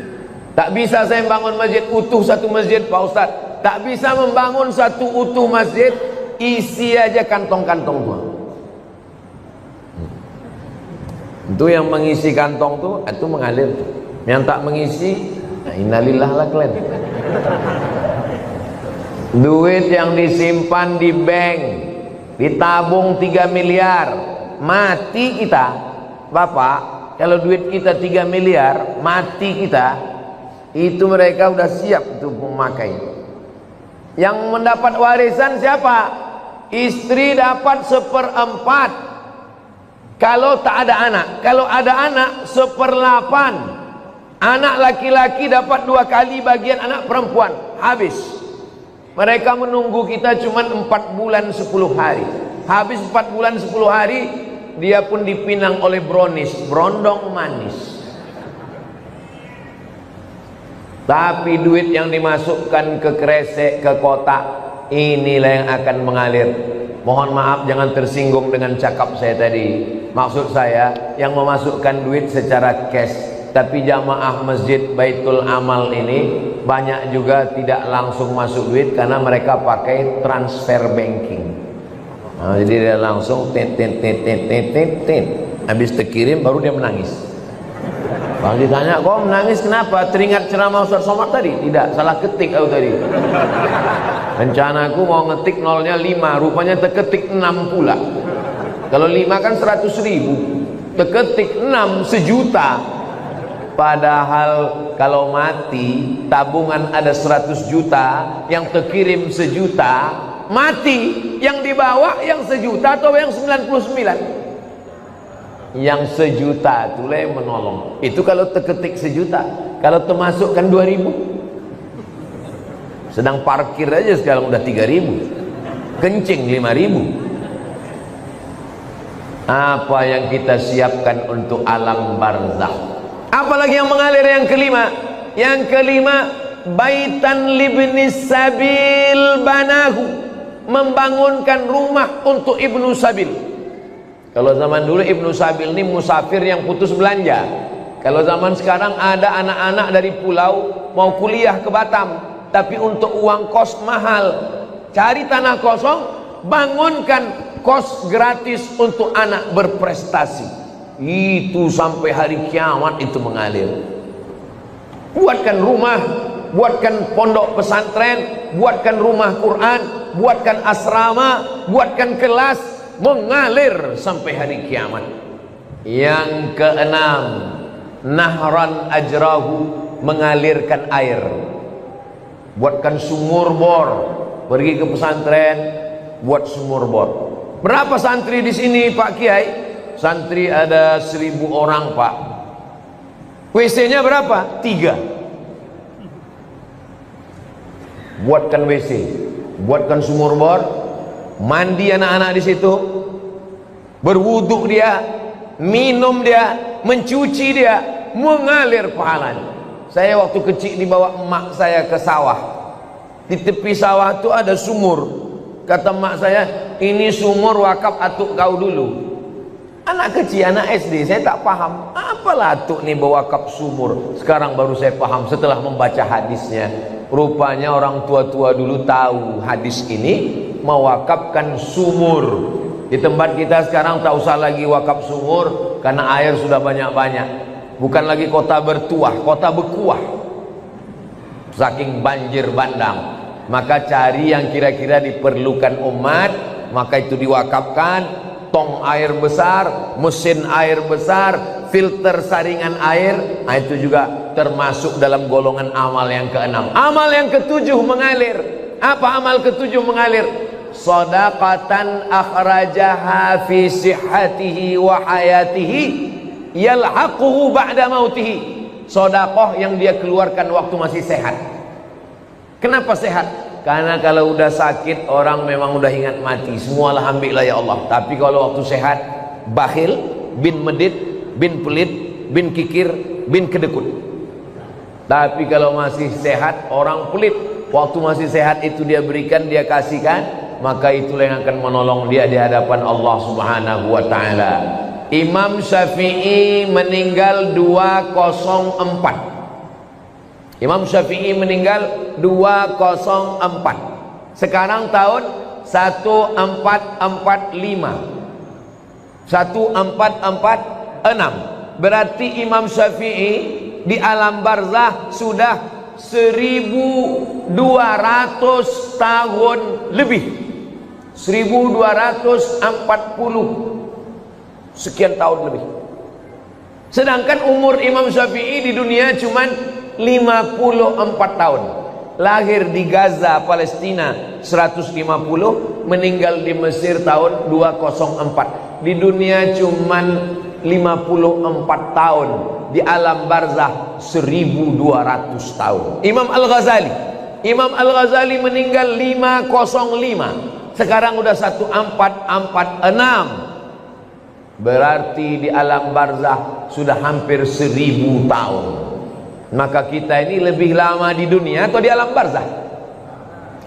Tak bisa saya membangun masjid utuh, satu masjid Pak Ustadz. Tak bisa membangun satu utuh masjid, isi aja kantong-kantong tua. Itu yang mengisi kantong tuh, itu mengalir tuh. Yang tak mengisi, innalillah lah kalian. Duit yang disimpan di bank, ditabung 3 miliar, mati kita, Bapak, kalau duit kita 3 miliar, mati kita, itu mereka udah siap untuk memakai. Yang mendapat warisan siapa? Istri dapat 1/4 kalau tak ada anak. Kalau ada anak 1/8. Anak laki-laki dapat 2 kali bagian anak perempuan. Habis. Mereka menunggu kita cuma 4 bulan 10 hari. Habis 4 bulan 10 hari, dia pun dipinang oleh brownies, berondong manis. Tapi duit yang dimasukkan ke kresek, ke kotak, inilah yang akan mengalir. Mohon maaf jangan tersinggung dengan cakap saya tadi. Maksud saya yang memasukkan duit secara cash. Tapi jamaah masjid Baitul Amal ini banyak juga tidak langsung masuk duit karena mereka pakai transfer banking. Nah, jadi dia langsung tit. Habis terkirim baru dia menangis. Kalau ditanya, kok menangis kenapa? Teringat ceramah Ustaz Somad tadi? Tidak, salah ketik aku tadi. Rencanaku mau ngetik nolnya 5, rupanya terketik 6 pula. Kalau 5 kan 100.000, terketik 6 sejuta. Padahal kalau mati tabungan ada 100 juta, yang terkirim sejuta, mati yang dibawa yang sejuta atau yang 99? Yang sejuta itulah yang menolong. Itu kalau terketik sejuta. Kalau termasukkan 2.000, sedang parkir aja sekarang udah 3.000, kencing 5.000. Apa yang kita siapkan untuk alam barzakh? Apalagi yang mengalir yang kelima? Yang kelima, baitan libnis sabil banahu, membangunkan rumah untuk ibnu sabil. Kalau zaman dulu ibnu sabil ini musafir yang putus belanja. Kalau zaman sekarang ada anak-anak dari pulau mau kuliah ke Batam, tapi untuk uang kos mahal, cari tanah kosong, bangunkan kos gratis untuk anak berprestasi. Itu sampai hari kiamat itu mengalir. Buatkan rumah, buatkan pondok pesantren, buatkan rumah Quran, buatkan asrama, buatkan kelas, mengalir sampai hari kiamat. Yang keenam, nahran ajrahu, mengalirkan air. Buatkan sumur bor, pergi ke pesantren, buat sumur bor. Berapa santri di sini Pak Kiai? Santri ada 1.000 orang Pak. WC-nya berapa? 3. Buatkan WC, buatkan sumur bor, mandi anak-anak di situ, berwuduk dia, minum dia, mencuci dia, mengalir pahalanya. Saya waktu kecil dibawa emak saya ke sawah. Di tepi sawah itu ada sumur. Kata emak saya, ini sumur wakaf atuk kau dulu. Anak kecil, anak SD, saya tak paham. Apalah atuk nih bawa wakaf sumur. Sekarang baru saya paham setelah membaca hadisnya. Rupanya orang tua-tua dulu tahu hadis ini mewakafkan sumur. Di tempat kita sekarang tak usah lagi wakaf sumur karena air sudah banyak-banyak. Bukan lagi kota bertuah, kota berkuah. Saking banjir bandang. Maka cari yang kira-kira diperlukan umat, maka itu diwakafkan. Tong air besar, mesin air besar, filter saringan air. Nah, itu juga termasuk dalam golongan amal yang keenam. Amal yang ketujuh mengalir. Apa amal ketujuh mengalir? Shadaqatan akhrajaha fi sihhatihi wa hayatihi yalhaquhu ba'da mautihi. Sedekah yang dia keluarkan waktu masih sehat. Kenapa sehat? Karena kalau udah sakit orang memang udah ingat mati. Semualah ambillah ya Allah. Tapi kalau waktu sehat, bakhil, bin medit, bin pelit, bin kikir, bin kedekut. Tapi kalau masih sehat, orang pelit. Waktu masih sehat itu dia berikan, dia kasihkan, maka itulah yang akan menolong dia di hadapan Allah Subhanahu wa taala. Imam Syafi'i meninggal 204. Imam Syafi'i meninggal 204. Sekarang tahun 1445. 1446. Berarti Imam Syafi'i di alam barzah sudah 1200 tahun lebih. 1240 sekian tahun lebih. Sedangkan umur Imam Syafi'i di dunia cuman 54 tahun. Lahir di Gaza, Palestina 150, meninggal di Mesir tahun 204. Di dunia cuman 54 tahun, di alam barzah 1200 tahun. Imam Al-Ghazali meninggal 505, sekarang udah 1446, berarti di alam barzah sudah hampir 1000 tahun. Maka kita ini lebih lama di dunia atau di alam barzah?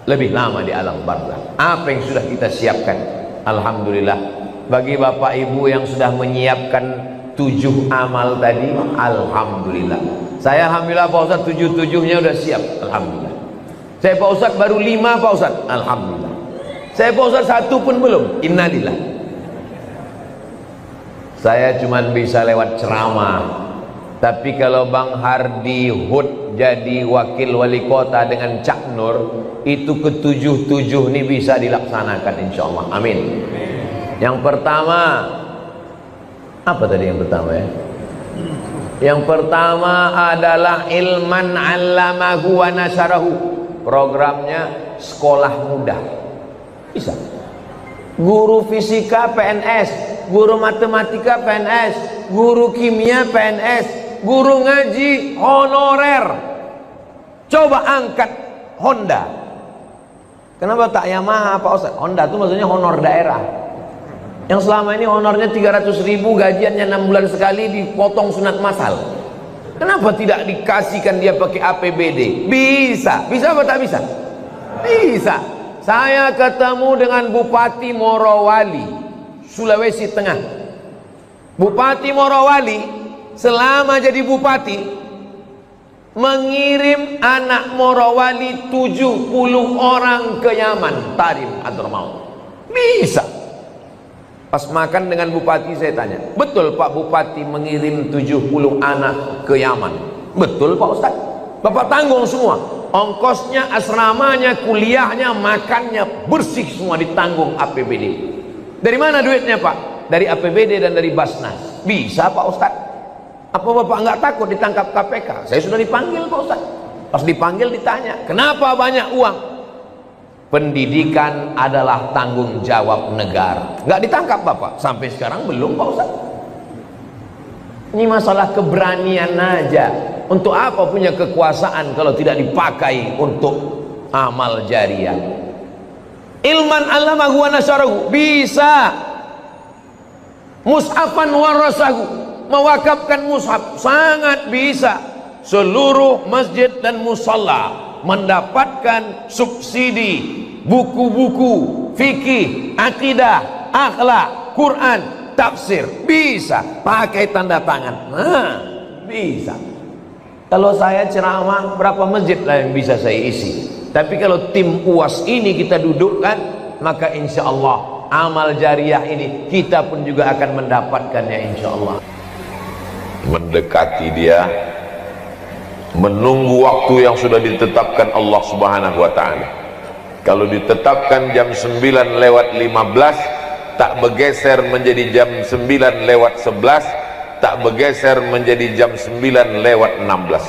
Lebih lama di alam barzah. Apa yang sudah kita siapkan? Alhamdulillah. Bagi bapak ibu yang sudah menyiapkan 7 amal tadi, alhamdulillah. Saya alhamdulillah Pak Ustadz 7-7-nya udah siap, alhamdulillah. Saya Pak Ustadz baru 5 Pak Ustadz, alhamdulillah. Saya Pak Ustadz 1 pun belum, innalillah. Saya cuman bisa lewat ceramah. Tapi kalau Bang Hardi Hud jadi wakil wali kota dengan Cak Nur, itu ke-7 ini bisa dilaksanakan insyaallah. Amin. Yang pertama, apa tadi yang pertama ya? Yang pertama adalah ilman 'allamahu wa nasyarahu. Programnya sekolah muda. Bisa. Guru fisika PNS, guru matematika PNS, guru kimia PNS, guru ngaji honorer. Coba angkat Honda. Kenapa tak Yamaha Pak Ustaz? Honda itu maksudnya honor daerah. Yang selama ini honornya 300.000, gajiannya 6 bulan sekali, dipotong sunat masal. Kenapa tidak dikasihkan dia pakai APBD? Bisa. Bisa apa tak bisa? Bisa. Saya ketemu dengan Bupati Morowali, Sulawesi Tengah. Bupati Morowali selama jadi bupati mengirim anak Morowali 70 orang ke Yaman, Tarim Hadramaut. Bisa. Pas makan dengan bupati saya tanya, betul Pak Bupati mengirim 70 anak ke Yaman? Betul Pak Ustaz. Bapak tanggung semua, ongkosnya, asramanya, kuliahnya, makannya, bersih semua ditanggung APBD. Dari mana duitnya Pak? Dari APBD dan dari Basnas. Bisa Pak Ustaz. Apa Bapak nggak takut ditangkap KPK? Saya sudah dipanggil Pak Ustaz. Pas dipanggil ditanya, kenapa banyak uang? Pendidikan adalah tanggung jawab negara. Nggak ditangkap Bapak? Sampai sekarang belum Pak Ustaz. Ini masalah keberanian aja. Untuk apa punya kekuasaan kalau tidak dipakai untuk amal jariah? Ilman 'allamahu wa nasyarahu. Bisa. Mushafan warasahu, mewakafkan mushaf, sangat bisa. Seluruh masjid dan musalla mendapatkan subsidi buku-buku fikih, akidah, akhlak, Quran, tafsir. Bisa pakai tanda tangan. Nah, bisa. Kalau saya ceramah, berapa masjid lah yang bisa saya isi? Tapi kalau tim UAS ini kita dudukkan, maka insya Allah amal jariah ini kita pun juga akan mendapatkannya insya Allah. Mendekati dia, menunggu waktu yang sudah ditetapkan Allah Subhanahu wa ta'ala. Kalau ditetapkan jam 9:15, tak bergeser menjadi jam 9:11, tak bergeser menjadi jam 9:16.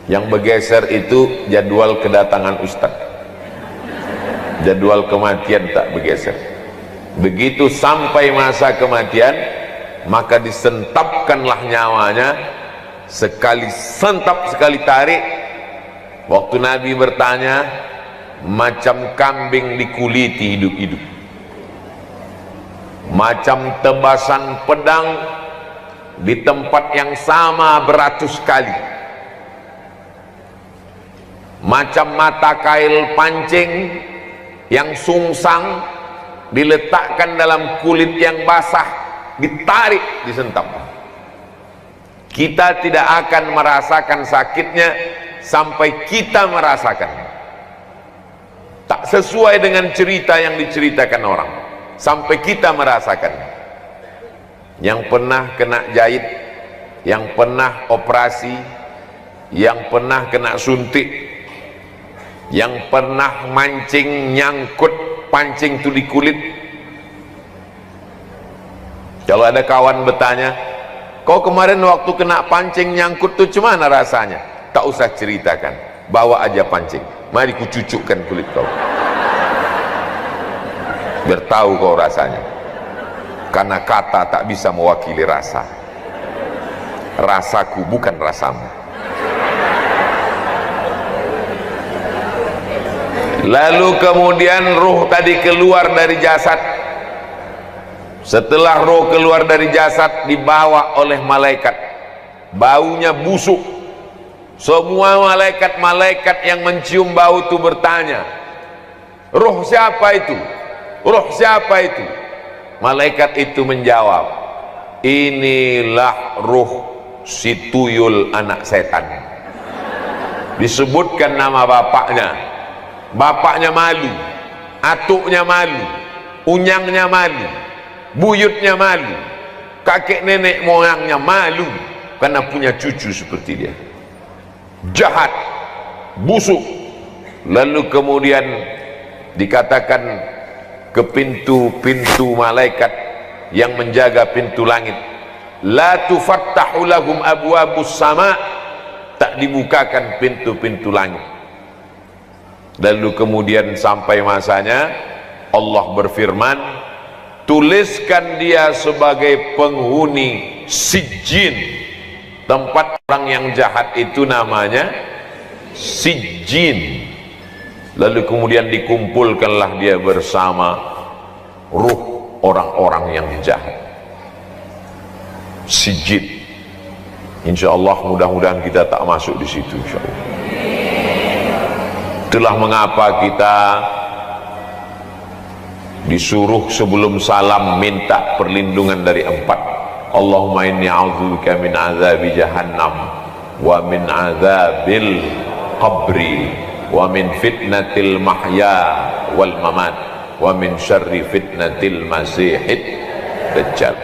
Yang bergeser itu jadwal kedatangan Ustaz, jadwal kematian tak bergeser. Begitu sampai masa kematian, maka disentapkanlah nyawanya. Sekali sentap, sekali tarik. Waktu Nabi bertanya, macam kambing dikuliti hidup-hidup, macam tebasan pedang di tempat yang sama beratus kali, macam mata kail pancing yang sungsang diletakkan dalam kulit yang basah, ditarik, disentap. Kita tidak akan merasakan sakitnya sampai kita merasakan. Tak sesuai dengan cerita yang diceritakan orang, sampai kita merasakan. Yang pernah kena jahit, yang pernah operasi, yang pernah kena suntik, yang pernah mancing nyangkut pancing itu di kulit. Kalau ada kawan bertanya, Kau kemarin waktu kena pancing nyangkut tuh gimana rasanya? Tak usah ceritakan, bawa aja pancing, mari ku cucukkan kulit kau, biar tahu kau rasanya. Karena kata tak bisa mewakili rasa. Rasaku bukan rasamu. Lalu kemudian ruh tadi keluar dari jasad. Setelah roh keluar dari jasad, dibawa oleh malaikat. Baunya busuk. Semua malaikat-malaikat yang mencium bau itu bertanya, roh siapa itu? Roh siapa itu? Malaikat itu menjawab, inilah ruh si tuyul anak setan. Disebutkan nama bapaknya. Bapaknya malu, atuknya malu, unyangnya malu, buyutnya malu, kakek nenek moyangnya malu karena punya cucu seperti dia. Jahat, busuk. Lalu kemudian dikatakan ke pintu-pintu malaikat yang menjaga pintu langit, la tufattahu lahum abwabus sama, tak dibukakan pintu-pintu langit. Lalu kemudian sampai masanya Allah berfirman, tuliskan dia sebagai penghuni sijjin. Tempat orang yang jahat itu namanya sijjin. Lalu kemudian dikumpulkanlah dia bersama ruh orang-orang yang jahat. Sijjin. Insyaallah mudah-mudahan kita tak masuk di situ insyaallah. Itulah mengapa kita disuruh sebelum salam minta perlindungan dari 4. Allahumma inni a'udzubika min azabi jahannam wa min azabil qabri wa min fitnatil mahya wal mamat wa min syarri fitnatil masihid dajjal.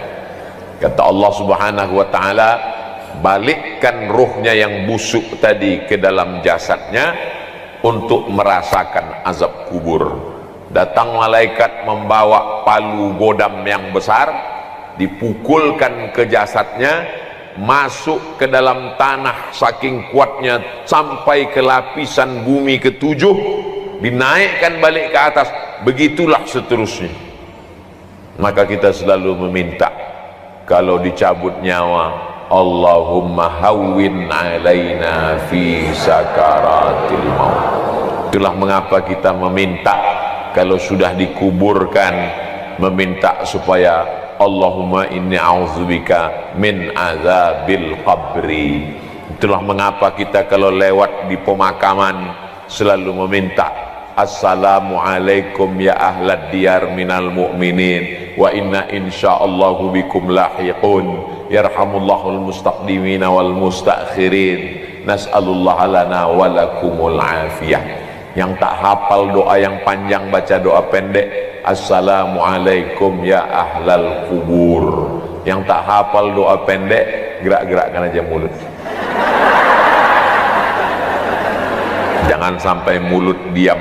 Kata Allah Subhanahu wa taala, balikkan ruhnya yang busuk tadi ke dalam jasadnya untuk merasakan azab kubur. Datang malaikat membawa palu godam yang besar, dipukulkan ke jasadnya, masuk ke dalam tanah saking kuatnya sampai ke lapisan bumi ke-7, dinaikkan balik ke atas, begitulah seterusnya. Maka kita selalu meminta kalau dicabut nyawa, Allahumma hawwin alaina fi sakaratil maut. Itulah mengapa kita meminta kalau sudah dikuburkan, meminta supaya Allahumma inni a'udzubika min azabil qabri. Itulah mengapa kita kalau lewat di pemakaman selalu meminta, assalamualaikum ya ahlad diyar minal mu'minin wa inna insyaallahu bikum lahiqun yarhamullahul mustaqdimina wal mustakhirin nas'alullah lana walakumul afiyah. Yang tak hafal doa yang panjang, baca doa pendek, assalamualaikum ya ahlal kubur. Yang tak hafal doa pendek, gerak-gerakkan aja mulut. Jangan sampai mulut diam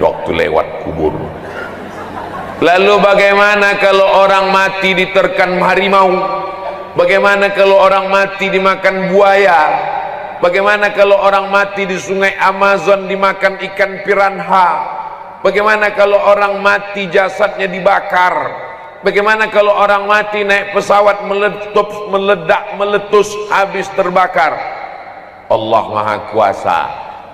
waktu lewat kubur. Lalu bagaimana kalau orang mati diterkam harimau? Bagaimana kalau orang mati dimakan buaya? Bagaimana kalau orang mati di sungai Amazon dimakan ikan piranha? Bagaimana kalau orang mati jasadnya dibakar? Bagaimana kalau orang mati naik pesawat meledak, meletus, habis terbakar? Allah Maha Kuasa.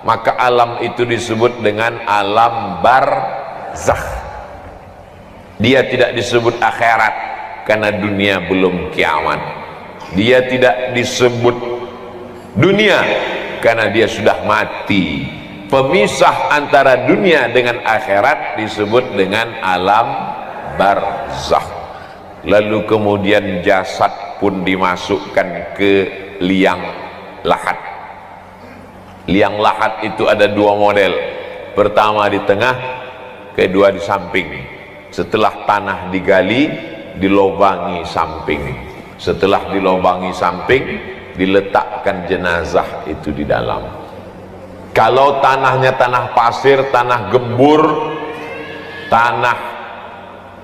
Maka alam itu disebut dengan alam barzakh. Dia tidak disebut akhirat karena dunia belum kiamat. Dia tidak disebut dunia karena dia sudah mati. Pemisah antara dunia dengan akhirat disebut dengan alam barzakh. Lalu kemudian jasad pun dimasukkan ke liang lahat. Liang lahat itu ada 2 model. Pertama di tengah, kedua di samping. Setelah tanah digali, dilobangi samping. Setelah dilobangi samping, diletakkan jenazah itu di dalam. Kalau tanahnya tanah pasir, tanah gembur, tanah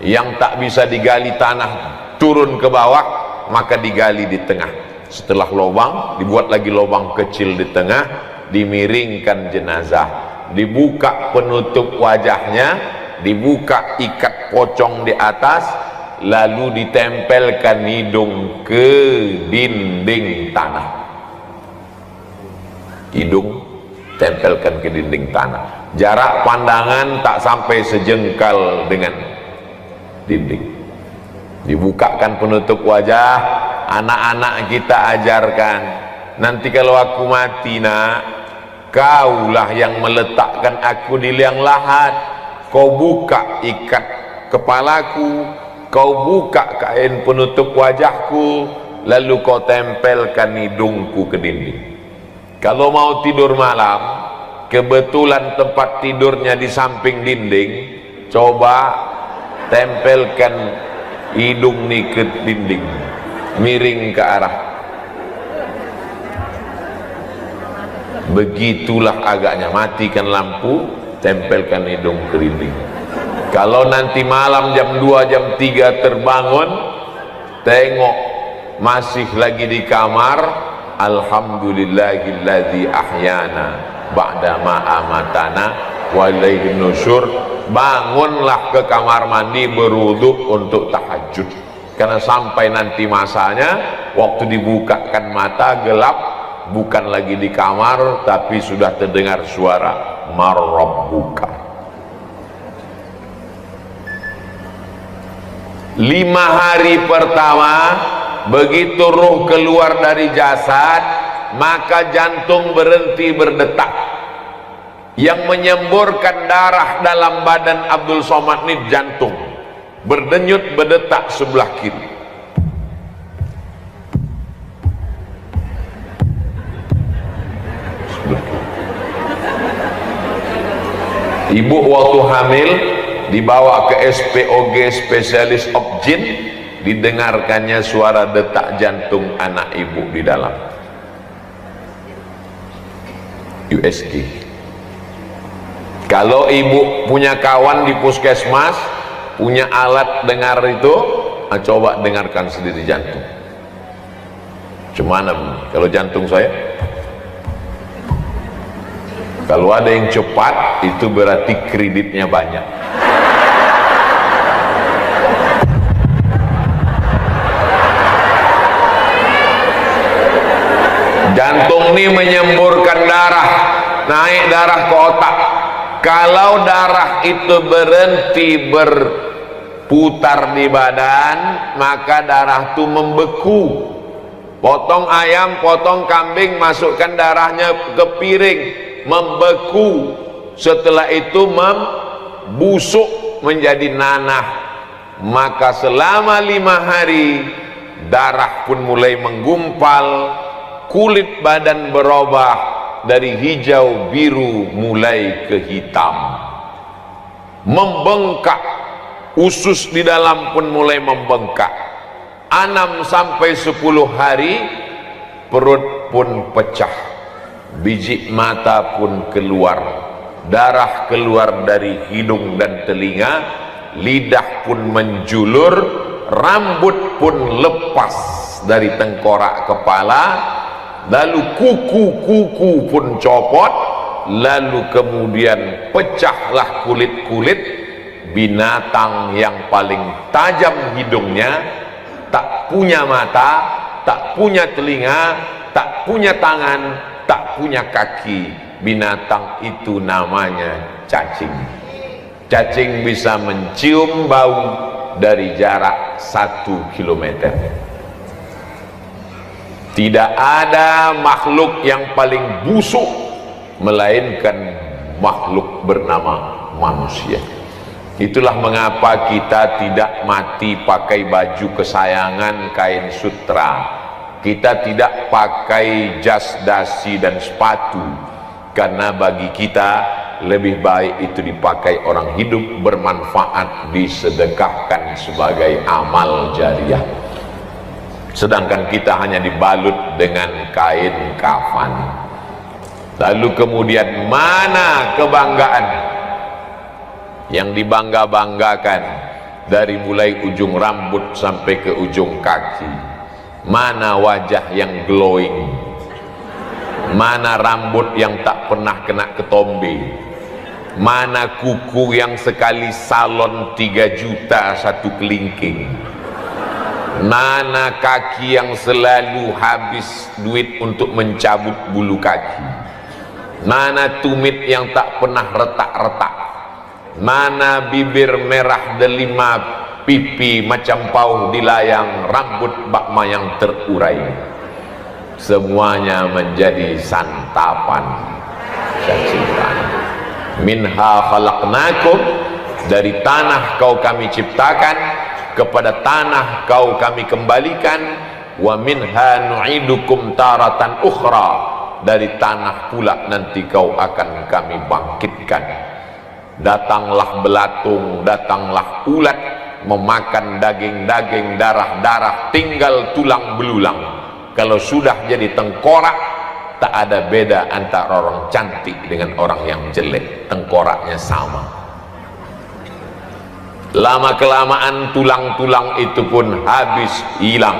yang tak bisa digali, tanah turun ke bawah, maka digali di tengah. Setelah lubang, dibuat lagi lubang kecil di tengah, dimiringkan jenazah, dibuka penutup wajahnya, dibuka ikat pocong di atas, lalu ditempelkan hidung ke dinding tanah. Hidung tempelkan ke dinding tanah, jarak pandangan tak sampai sejengkal dengan dinding. Dibukakan penutup wajah, anak-anak kita ajarkan, nanti kalau aku mati nak, kaulah yang meletakkan aku di liang lahat. Kau buka ikat kepalaku, kau buka kain penutup wajahku, lalu kau tempelkan hidungku ke dinding. Kalau mau tidur malam, kebetulan tempat tidurnya di samping dinding, coba tempelkan hidung nih ke dinding, miring ke arah. Begitulah agaknya, matikan lampu, tempelkan hidung ke dinding. Kalau nanti malam jam 2, jam 3 terbangun, tengok masih lagi di kamar, alhamdulillahilladzi ahyana ba'dama amatana wa ilaihin nusyur. Bangunlah ke kamar mandi, berwudu untuk tahajud, karena sampai nanti masanya, waktu dibukakan mata gelap, bukan lagi di kamar, tapi sudah terdengar suara marrabbuka. 5 hari pertama, begitu ruh keluar dari jasad, maka jantung berhenti berdetak. Yang menyemburkan darah dalam badan Abdul Somad ini jantung, berdenyut berdetak sebelah kiri. Ibu waktu hamil dibawa ke SPOG, spesialis obgyn, didengarkannya suara detak jantung anak ibu di dalam USG. Kalau ibu punya kawan di puskesmas, punya alat dengar itu, coba dengarkan sendiri jantung. Cuman kalau jantung saya, kalau ada yang cepat, itu berarti kreditnya banyak. Jantung ini menyemburkan darah, naik darah ke otak. Kalau darah itu berhenti berputar di badan, maka darah itu membeku. Potong ayam, potong kambing, masukkan darahnya ke piring, membeku. Setelah itu membusuk menjadi nanah. Maka selama 5 hari, darah pun mulai menggumpal, kulit badan berubah dari hijau biru mulai ke hitam, membengkak, usus di dalam pun mulai membengkak. 6 sampai 10 hari perut pun pecah, biji mata pun keluar, darah keluar dari hidung dan telinga, lidah pun menjulur, rambut pun lepas dari tengkorak kepala, lalu kuku-kuku pun copot, lalu kemudian pecahlah kulit-kulit. Binatang yang paling tajam hidungnya, tak punya mata, tak punya telinga, tak punya tangan, tak punya kaki. Binatang itu namanya cacing. Cacing bisa mencium bau dari jarak 1 kilometer. Tidak ada makhluk yang paling busuk melainkan makhluk bernama manusia. Itulah mengapa kita tidak mati pakai baju kesayangan kain sutra, kita tidak pakai jas dasi dan sepatu, karena bagi kita lebih baik itu dipakai orang hidup, bermanfaat, disedekahkan sebagai amal jariah. Sedangkan kita hanya dibalut dengan kain kafan. Lalu kemudian mana kebanggaan yang dibangga-banggakan dari mulai ujung rambut sampai ke ujung kaki? mana wajah yang glowing, mana rambut yang tak pernah kena ketombe, mana kuku yang sekali salon 3 juta satu kelingking, mana kaki yang selalu habis duit untuk mencabut bulu kaki, mana tumit yang tak pernah retak-retak, mana bibir merah delima, pipi macam pauh dilayang, rambut bakma yang terurai. Semuanya menjadi santapan cacing. Minha khalaqnakum, dari tanah kau kami ciptakan, kepada tanah kau kami kembalikan. Wa minha nu'idukum taratan ukhra, dari tanah pula nanti kau akan kami bangkitkan. Datanglah belatung, datanglah ulat, memakan daging-daging, darah-darah, tinggal tulang belulang. Kalau sudah jadi tengkorak, tak ada beda antara orang cantik dengan orang yang jelek, tengkoraknya sama. Lama kelamaan tulang-tulang itu pun habis, hilang.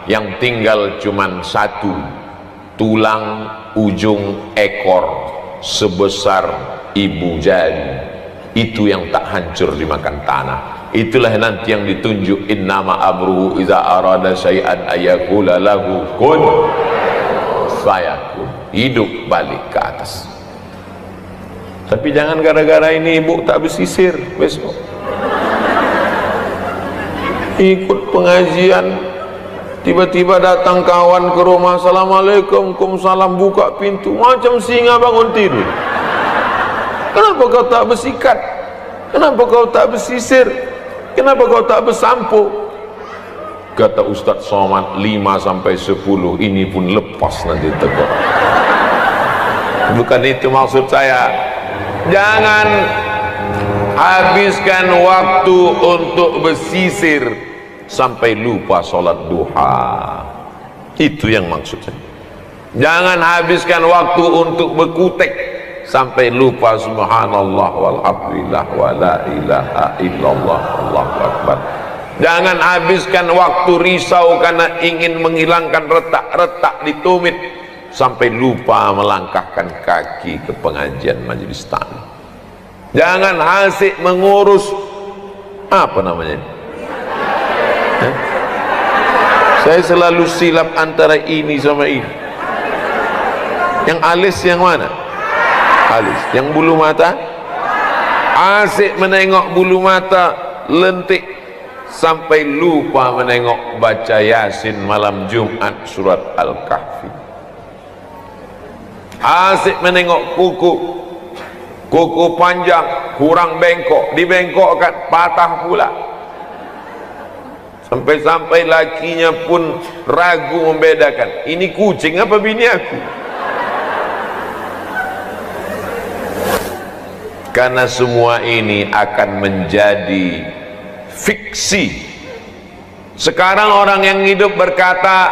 Yang tinggal cuman satu, tulang ujung ekor sebesar ibu jari. Itu yang tak hancur dimakan tanah. Itulah nanti yang ditunjuk, innama amruhu iza arada syai'an ayakula lahu kun fayakun. Hidup balik ke atas. Tapi jangan gara-gara ini ibu tak bersisir besok ikut pengajian, tiba-tiba datang kawan ke rumah, assalamualaikum, waalaikumsalam, buka pintu macam singa bangun tidur. Kenapa kau tak bersikat? Kenapa kau tak bersisir? Kenapa kau tak bersampo? Kata Ustaz Somad, 5-10 ini pun lepas nanti tegur. Bukan itu maksud saya. Jangan habiskan waktu untuk bersisir sampai lupa sholat duha. Itu yang maksud saya. Jangan habiskan waktu untuk berkutek sampai lupa subhanallah walhamdulillah wa la ilaha illallah Allahu akbar. Jangan habiskan waktu risau karena ingin menghilangkan retak-retak di tumit sampai lupa melangkahkan kaki ke pengajian majelis taklim. Jangan asik mengurus apa namanya? Saya selalu silap antara ini sama ini. Yang alis yang mana? Alis. Yang bulu mata? Asik menengok bulu mata, lentik sampai lupa menengok baca Yasin malam Jumat surat Al-Kahfi. Asik menengok kuku panjang kurang bengkok, dibengkokkan patah pula. Sampai-sampai lakinya pun ragu membedakan, ini kucing apa bini aku. Karena semua ini akan menjadi fiksi. Sekarang orang yang hidup berkata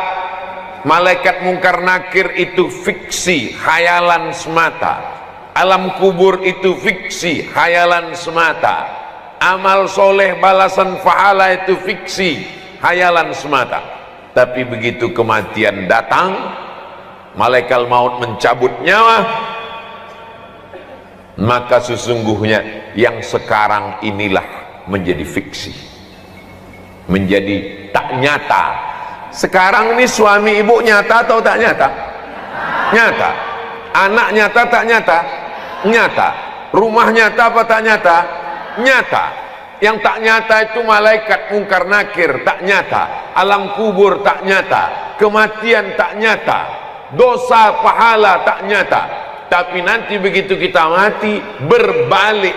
malaikat mungkar nakir itu fiksi, khayalan semata. Alam kubur itu fiksi, khayalan semata. Amal soleh balasan pahala itu fiksi, khayalan semata. Tapi begitu kematian datang, malaikat maut mencabut nyawa, maka sesungguhnya yang sekarang inilah menjadi fiksi, menjadi tak nyata. Sekarang ini suami ibu nyata atau tak nyata? Nyata. Anak nyata tak nyata? Nyata. Rumah nyata apa tak nyata? Nyata. Yang tak nyata itu malaikat mungkar nakir, tak nyata. Alam kubur tak nyata. Kematian tak nyata. Dosa pahala tak nyata. Tapi nanti begitu kita mati, berbalik,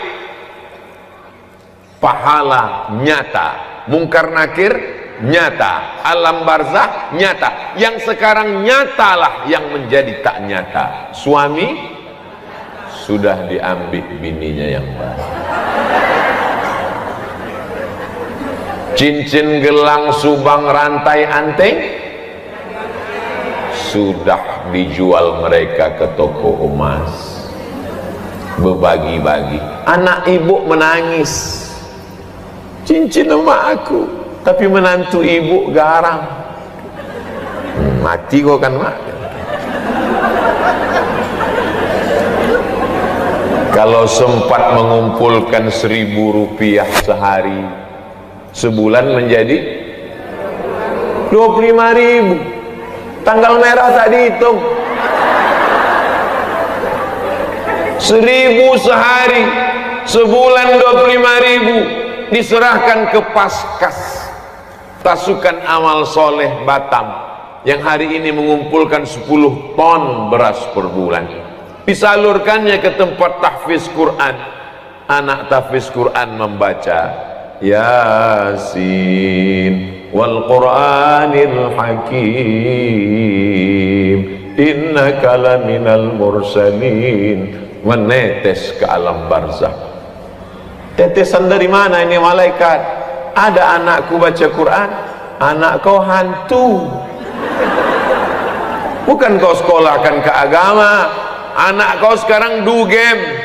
pahala nyata, mungkar nakir nyata, alam barzah nyata. Yang sekarang nyatalah yang menjadi tak nyata. Suami sudah diambil bininya yang baru. Cincin, gelang, subang, rantai, anting sudah dijual mereka ke toko emas, berbagi-bagi. Anak ibu menangis, cincin emak aku, tapi menantu ibu garang. Mati kok kan mak. Kalau sempat mengumpulkan 1.000 rupiah sehari, sebulan menjadi 25.000. Tanggal merah tak dihitung. 1.000 sehari, sebulan 25.000, diserahkan ke Paskas, pasukan amal soleh Batam, yang hari ini mengumpulkan 10 ton beras per bulan. Disalurkannya ke tempat tahfiz Quran. Anak tahfiz Quran membaca Yasin wal Qur'anil Hakim innaka laminal mursalin. Menetes ke alam barzakh. Tetesan dari mana ini malaikat? Ada anakku baca Quran, anak kau hantu. Bukan kau sekolahkan ke agama, anak kau sekarang do game,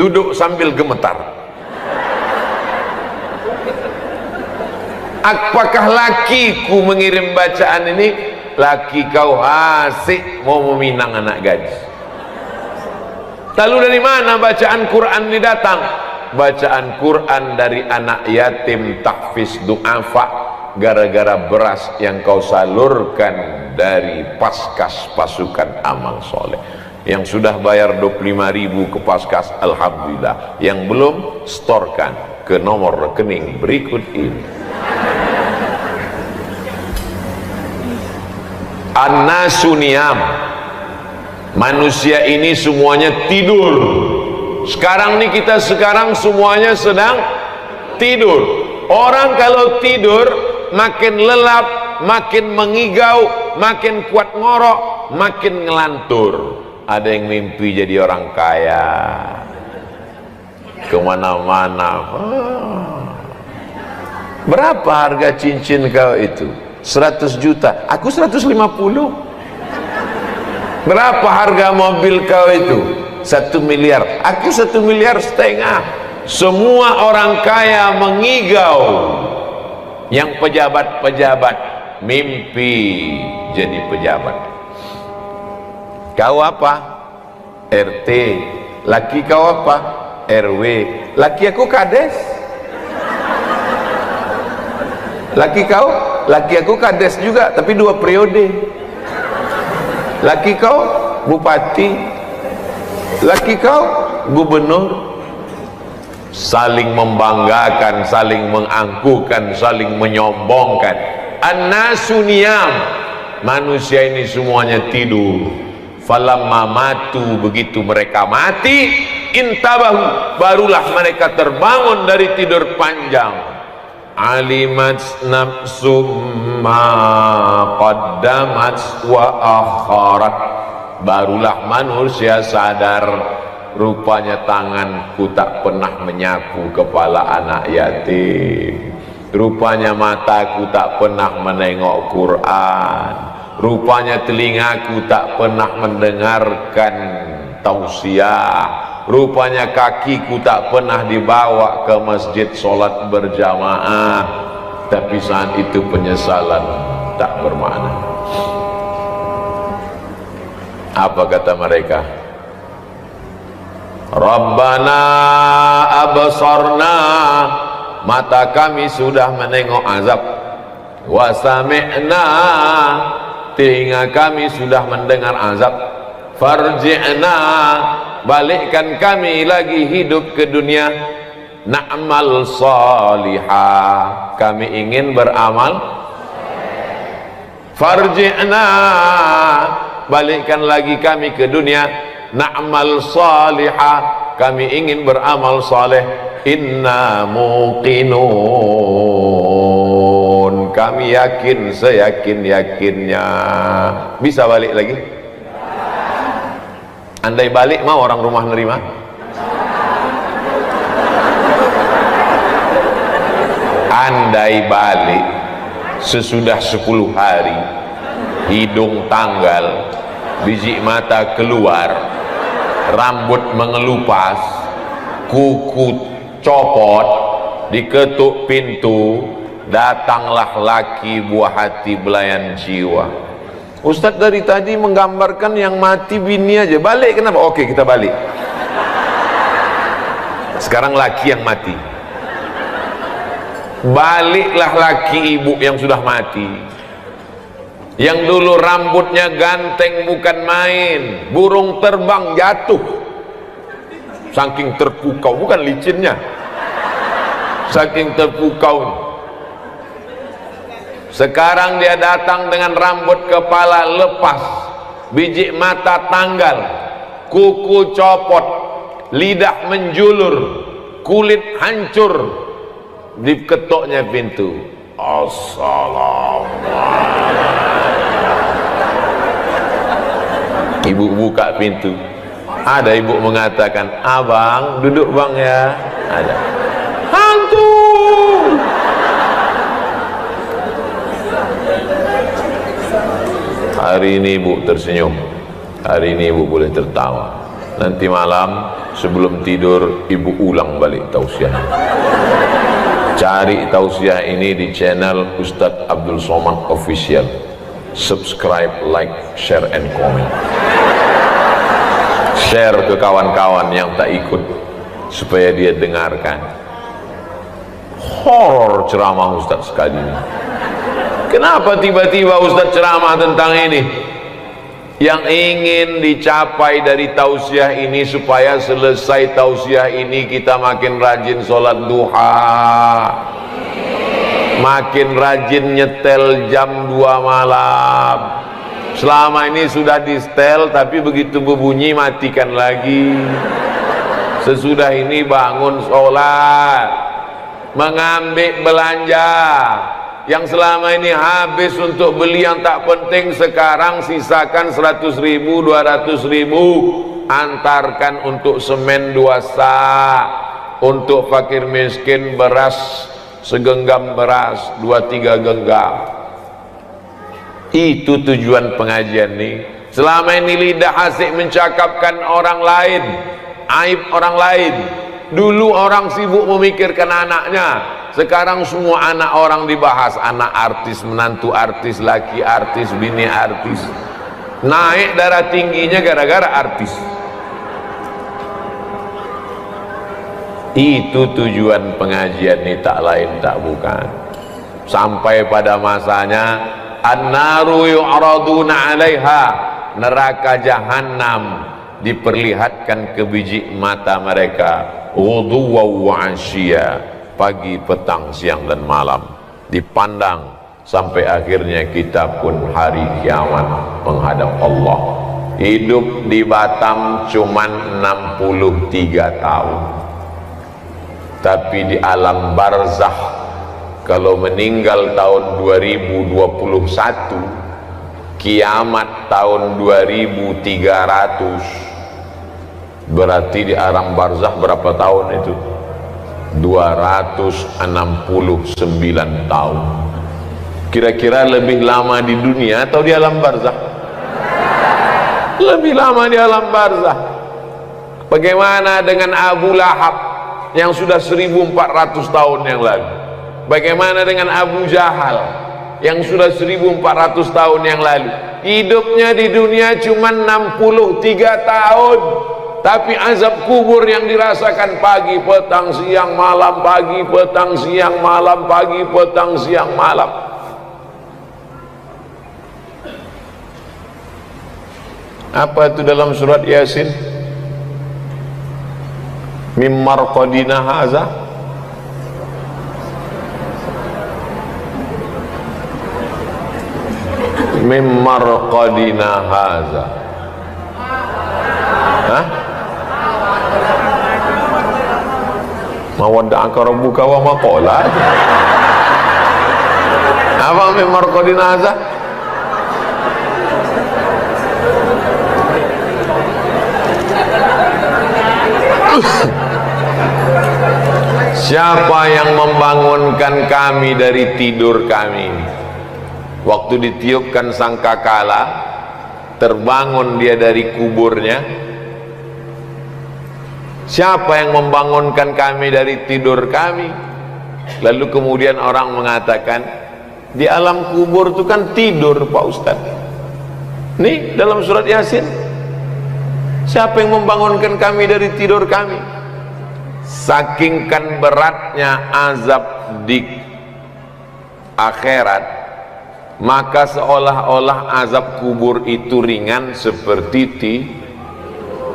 duduk sambil gemetar. Apakah lakiku mengirim bacaan ini? Laki kau asik mau meminang anak gadis. Lalu dari mana bacaan Quran ini datang? Bacaan Quran dari anak yatim tahfiz du'afa, gara-gara beras yang kau salurkan dari Paskas pasukan amal soleh. Yang sudah bayar 25.000 ke Paskas, alhamdulillah. Yang belum, storkan ke nomor rekening berikut ini. An-nasu niyam. Manusia ini semuanya tidur. Sekarang nih kita semuanya sedang tidur. Orang kalau tidur makin lelap, makin mengigau, makin kuat ngorok, makin ngelantur. Ada yang mimpi jadi orang kaya, kemana-mana. Berapa harga cincin kau itu? 100 juta. Aku 150. Berapa harga mobil kau itu? 1 miliar. Aku 1,5 miliar. Semua orang kaya mengigau. Yang pejabat-pejabat mimpi jadi pejabat. Kau apa? RT. Laki kau apa? RW. Laki aku kades. Laki kau? Laki aku kades juga, tapi 2 periode. Laki kau bupati, laki kau gubernur. Saling membanggakan, saling mengangkuhkan, saling menyombongkan. An-nasu niyam. Manusia ini semuanya tidur. Falamma matu, begitu mereka mati, intabahu, barulah mereka terbangun dari tidur panjang. Alimat nafsum ma qaddamat wa akharat, barulah manusia sadar, rupanya tanganku tak pernah menyapu kepala anak yatim, rupanya mataku tak pernah menengok Quran, rupanya telingaku tak pernah mendengarkan tausiah, rupanya kakiku tak pernah dibawa ke masjid sholat berjamaah. Tapi saat itu penyesalan tak bermakna. Apa kata mereka? Rabbana absarna, mata kami sudah menengok azab. Wa sami'na, telinga kami sudah mendengar azab. Farji'na, balikkan kami lagi hidup ke dunia. Na'mal salihah, kami ingin beramal. Farji'na, balikkan lagi kami ke dunia. Na'mal salihah, kami ingin beramal saleh. Inna muqinun, kami yakin seyakin-yakinnya. Bisa balik lagi? Andai balik mau orang rumah nerima? Andai balik sesudah 10 hari, hidung tanggal, biji mata keluar, rambut mengelupas, kuku copot, diketuk pintu, datanglah laki buah hati belayan jiwa. Ustadz dari tadi menggambarkan yang mati bini aja, balik kenapa? Oke, kita balik. Sekarang laki yang mati. Baliklah laki ibu yang sudah mati, yang dulu rambutnya ganteng bukan main, burung terbang jatuh saking terpukau, bukan licinnya, saking terpukau. Sekarang dia datang dengan rambut kepala lepas, biji mata tanggal, kuku copot, lidah menjulur, kulit hancur. Diketoknya pintu, assalamualaikum. Ibu buka pintu, ada ibu mengatakan, abang duduk bang ya. Ada hantu. Hari ini ibu tersenyum, hari ini ibu boleh tertawa. Nanti malam sebelum tidur ibu ulang balik tausiah. Cari tausiah ini di channel Ustadz Abdul Somad Official. Subscribe, like, share, and comment. Share ke kawan-kawan yang tak ikut supaya dia dengarkan. Horor ceramah Ustadz sekali ini. Kenapa tiba-tiba Ustadz ceramah tentang ini? Yang ingin dicapai dari tausiah ini, supaya selesai tausiah ini kita makin rajin sholat duha, makin rajin nyetel jam 2 malam. Selama ini sudah di setel, tapi begitu berbunyi matikan lagi. Sesudah ini bangun sholat, mengambil belanja yang selama ini habis untuk beli yang tak penting, sekarang sisakan 100.000, 200.000, antarkan untuk semen 2 sak, untuk fakir miskin beras segenggam beras 2-3 genggam. Itu tujuan pengajian ini. Selama ini lidah asik mencakapkan orang lain, aib orang lain. Dulu orang sibuk memikirkan anaknya, sekarang semua anak orang dibahas. Anak artis, menantu artis, laki artis, bini artis. Naik darah tingginya gara-gara artis. Itu tujuan pengajian ini, tak lain tak bukan. Sampai pada masanya, an-naru yu'raduna 'alaiha, neraka jahanam diperlihatkan ke biji mata mereka, ghuduwan wa 'ashiyya, pagi, petang, siang dan malam, dipandang sampai akhirnya kita pun hari kiamat menghadap Allah. Hidup di Batam cuman 63 tahun, tapi di alam barzakh kalau meninggal tahun 2021, kiamat tahun 2300, berarti di alam barzakh berapa tahun itu? 269 tahun. Kira-kira lebih lama di dunia atau di alam barzakh? Lebih lama di alam barzakh. Bagaimana dengan Abu Lahab yang sudah 1400 tahun yang lalu? Bagaimana dengan Abu Jahal yang sudah 1400 tahun yang lalu? Hidupnya di dunia cuma 63 tahun, tapi azab kubur yang dirasakan pagi, petang, siang, malam, pagi, petang, siang, malam, pagi, petang, siang, malam. Apa itu dalam surat Yasin? Mim marqadina haza, mim marqadina haza. Hah? Mawadda'aka rabbuka wa ma qala. Apa mim marqadina haza? Siapa yang membangunkan kami dari tidur kami? Waktu ditiupkan sangkakala, terbangun dia dari kuburnya. Siapa yang membangunkan kami dari tidur kami? Lalu kemudian orang mengatakan, di alam kubur itu kan tidur Pak Ustadz. Nih dalam surat Yasin, siapa yang membangunkan kami dari tidur kami? Sakingkan beratnya azab di akhirat, maka seolah-olah azab kubur itu ringan seperti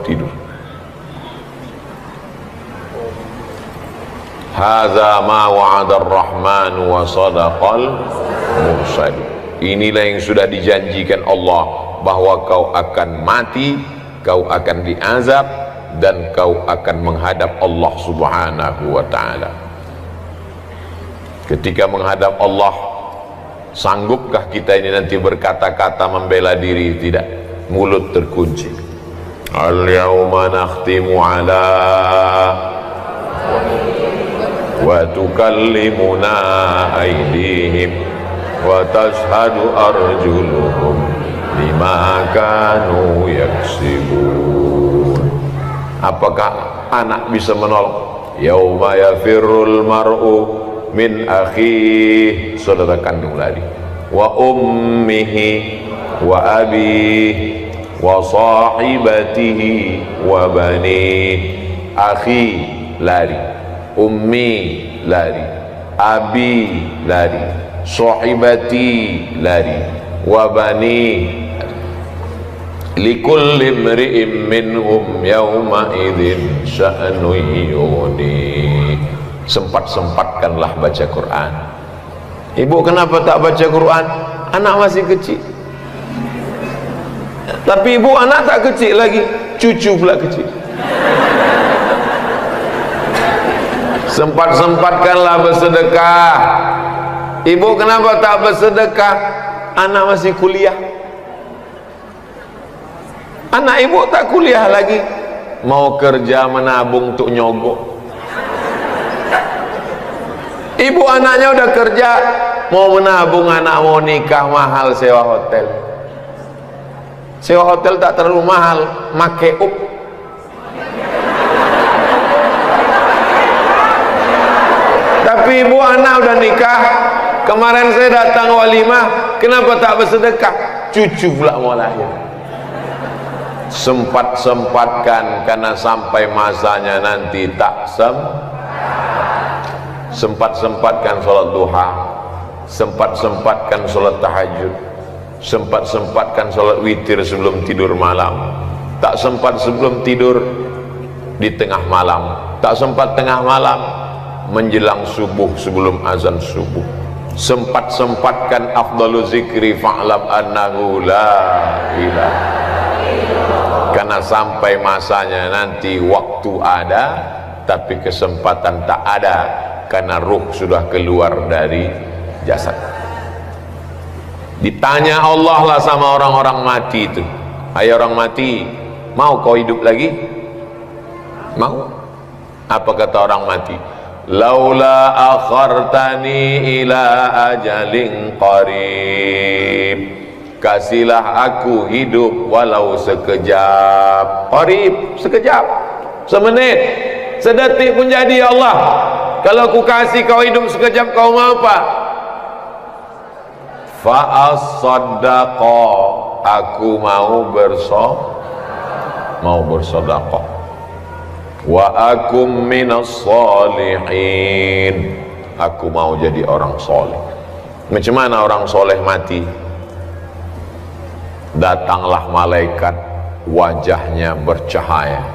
tidur. Hadza ma wa'ada ar-rahman wa sadaqal mursal. Inilah yang sudah dijanjikan Allah, bahwa kau akan mati, kau akan diazab, dan kau akan menghadap Allah subhanahu wa ta'ala. Ketika menghadap Allah, sanggupkah kita ini nanti berkata-kata membela diri? Tidak, mulut terkunci. Al-yawma nakhtimu ala wa tukallimuna aydihim wa tashhadu arjuluhum bima kanu yaksibun. Apakah anak bisa menolong? Yauma yafirrul mar'u min akhihi, saudara kandung lari, wa ummihi wa abihi wa sahibatihi wa banihi. Akhi lari, ummi lari, abi lari, sahibati lari, wa bani. Likulli imri'in minhum yawma idzin sya'nun yughni. Sempat-sempatkanlah baca Quran. Ibu kenapa tak baca Quran? Anak masih kecil. Tapi ibu anak tak kecil lagi, cucu pula kecil. Sempat-sempatkanlah bersedekah. Ibu kenapa tak bersedekah? Anak masih kuliah. Anak ibu tak kuliah lagi, mau kerja menabung untuk nyogok. Ibu anaknya udah kerja, mau menabung, anak mau nikah, mahal sewa hotel. Sewa hotel tak terlalu mahal, make up. Tapi ibu anak udah nikah, kemarin saya datang walimah, kenapa tak bersedekah? Cucu pula mau lahir. Sempat-sempatkan, karena sampai masanya nanti tak sempat-sempatkan sholat duha, sempat-sempatkan sholat tahajud, sempat-sempatkan sholat witir sebelum tidur malam. Tak sempat sebelum tidur, di tengah malam. Tak sempat tengah malam, menjelang subuh sebelum azan subuh. Sempat-sempatkan afdalu zikri fa'lam annahu la ilaha. Karena sampai masanya nanti waktu ada, tapi kesempatan tak ada, karena ruh sudah keluar dari jasad. Ditanya Allah lah sama orang-orang mati itu, hai orang mati, mau kau hidup lagi? Mau? Apa kata orang mati? Laula akhartani ila ajalin qarib, kasihlah aku hidup walau sekejap. Qarib, sekejap, semenit, sedetik pun jadi. Ya Allah, kalau aku kasih kau hidup sekejap, kau mau apa? Fa'as-saddaqa, aku mau bersedekah. Wa akum minas salihin, aku mau jadi orang soleh. Macam mana orang soleh mati? Datanglah malaikat, wajahnya bercahaya.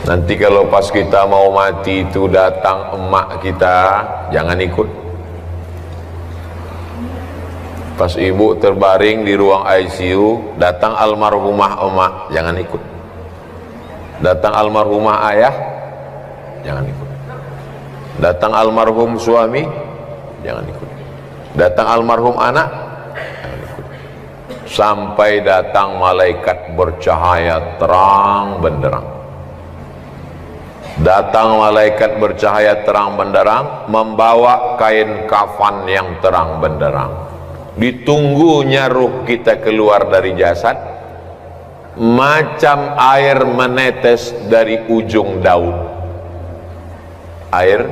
Nanti kalau pas kita mau mati itu datang emak kita, jangan ikut. Pas ibu terbaring di ruang ICU, datang almarhumah emak, jangan ikut. Datang almarhumah ayah, jangan ikut. Datang almarhum suami, jangan ikut. Datang almarhum anak, jangan ikut. Sampai datang malaikat bercahaya terang benderang. Datang malaikat bercahaya terang benderang, membawa kain kafan yang terang benderang. Ditunggunya ruh kita keluar dari jasad, macam air menetes dari ujung daun. Air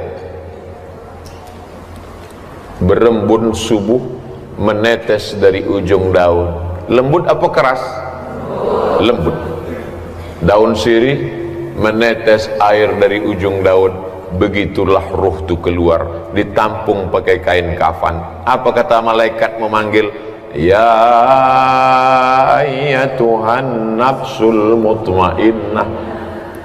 berembun subuh menetes dari ujung daun. Lembut apa keras? Lembut. Daun sirih menetes air dari ujung daun, begitulah ruh itu keluar, ditampung pakai kain kafan. Apa kata malaikat memanggil? Ya ayyatuhan nafsul mutmainnah,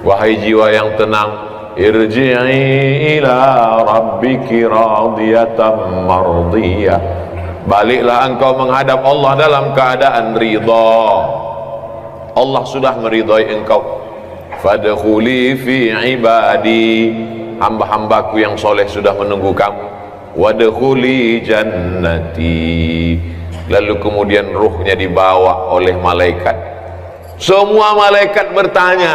wahai jiwa yang tenang, irji'i ila rabbiki radiyatan mardiyah, baliklah engkau menghadap Allah dalam keadaan ridha. Allah sudah meridhai engkau. Fadkhuli fi ibadi, hamba-hambaku yang soleh sudah menunggu kamu. Wadkhuli jannati, lalu kemudian ruhnya dibawa oleh malaikat. Semua malaikat bertanya,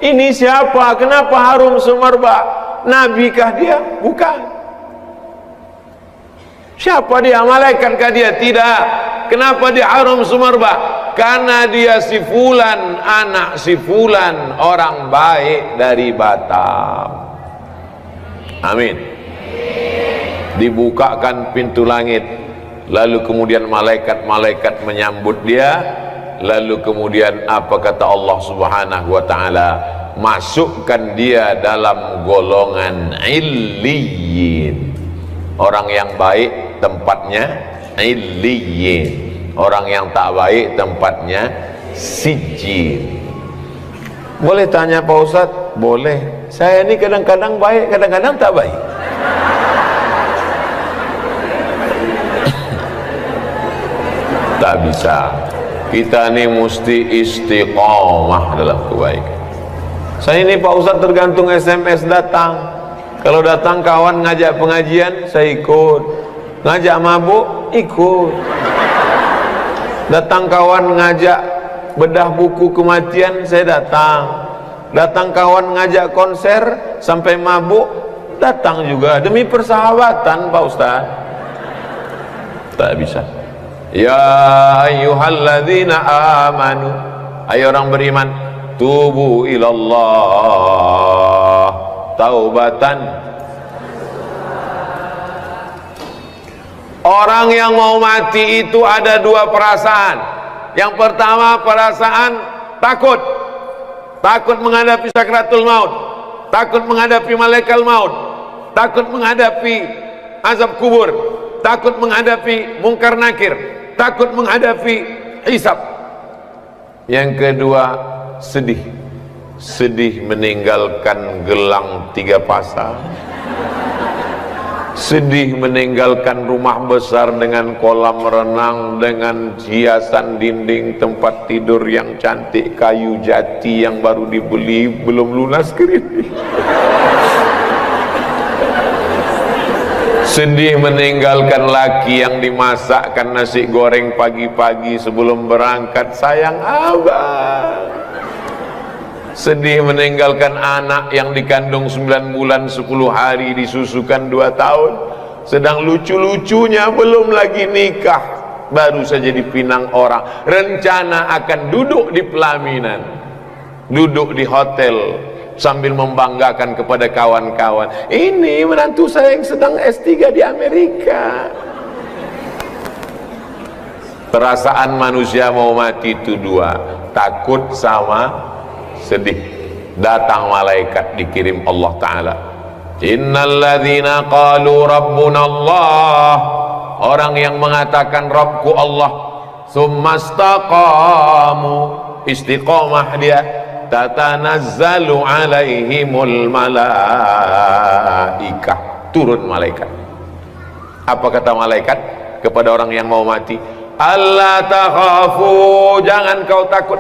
ini siapa? Kenapa harum semerbak? Nabikah dia? Bukan. Siapa dia? Malaikatkah dia? Tidak. Kenapa dia harum semerbak? Karena dia si fulan, anak si fulan, orang baik dari Batam. Amin. Dibukakan pintu langit, lalu kemudian malaikat-malaikat menyambut dia. Lalu kemudian apa kata Allah Subhanahu wa taala? Masukkan dia dalam golongan illiyin. Orang yang baik tempatnya illiyin, orang yang tak baik tempatnya sijjin. Boleh tanya Pak Ustadz? Boleh. Saya ini kadang-kadang baik, kadang-kadang tak baik. Tak bisa. Kita ini mesti istiqomah dalam kebaikan. Saya ini Pak Ustadz tergantung SMS datang. Kalau datang kawan ngajak pengajian, saya ikut. Ngajak mabuk, ikut. Datang kawan ngajak bedah buku kematian, saya datang. Datang kawan ngajak konser sampai mabuk, datang juga. Demi persahabatan Pak Ustaz. Tak bisa. Ya ayyuhalladzina amanu, ayo orang beriman, tubu ilallah taubatan. Orang yang mau mati itu ada dua perasaan. Yang pertama perasaan takut. Takut menghadapi sakratul maut, takut menghadapi malaikat maut, takut menghadapi azab kubur, takut menghadapi mungkar nakir, takut menghadapi hisab. Yang kedua sedih. Sedih meninggalkan gelang 3 pasang, sedih meninggalkan rumah besar dengan kolam renang, dengan hiasan dinding tempat tidur yang cantik, kayu jati yang baru dibeli belum lunas kredit. Sedih meninggalkan laki yang dimasakkan nasi goreng pagi-pagi sebelum berangkat, sayang abang. Sedih meninggalkan anak yang dikandung 9 bulan 10 hari, disusukan 2 tahun, sedang lucu-lucunya belum lagi nikah, baru saja dipinang orang, rencana akan duduk di pelaminan, duduk di hotel sambil membanggakan kepada kawan-kawan, ini menantu saya yang sedang S3 di Amerika. Perasaan manusia mau mati itu 2, takut sama sedih. Datang malaikat dikirim Allah Ta'ala, innalladzina qalu rabbuna Allah, orang yang mengatakan Rabbku Allah, summastaqamu, istiqomah dia, tatanazzalu alaihimul malaikah, turun malaikat. Apa kata malaikat kepada orang yang mau mati? Allah takhafu, jangan kau takut,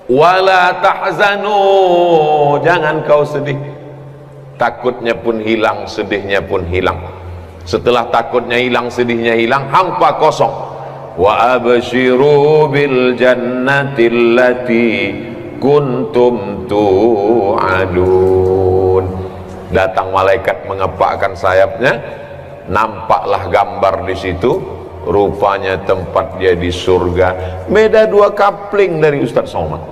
wala tahzanu, jangan kau sedih. Takutnya pun hilang, sedihnya pun hilang. Setelah takutnya hilang, sedihnya hilang, hampa kosong. Wa abshiru bil jannati allati kuntum tu'adun. Datang malaikat mengepakkan sayapnya, nampaklah gambar di situ, rupanya tempat dia di surga. Beda 2 kapling dari Ustaz Somad.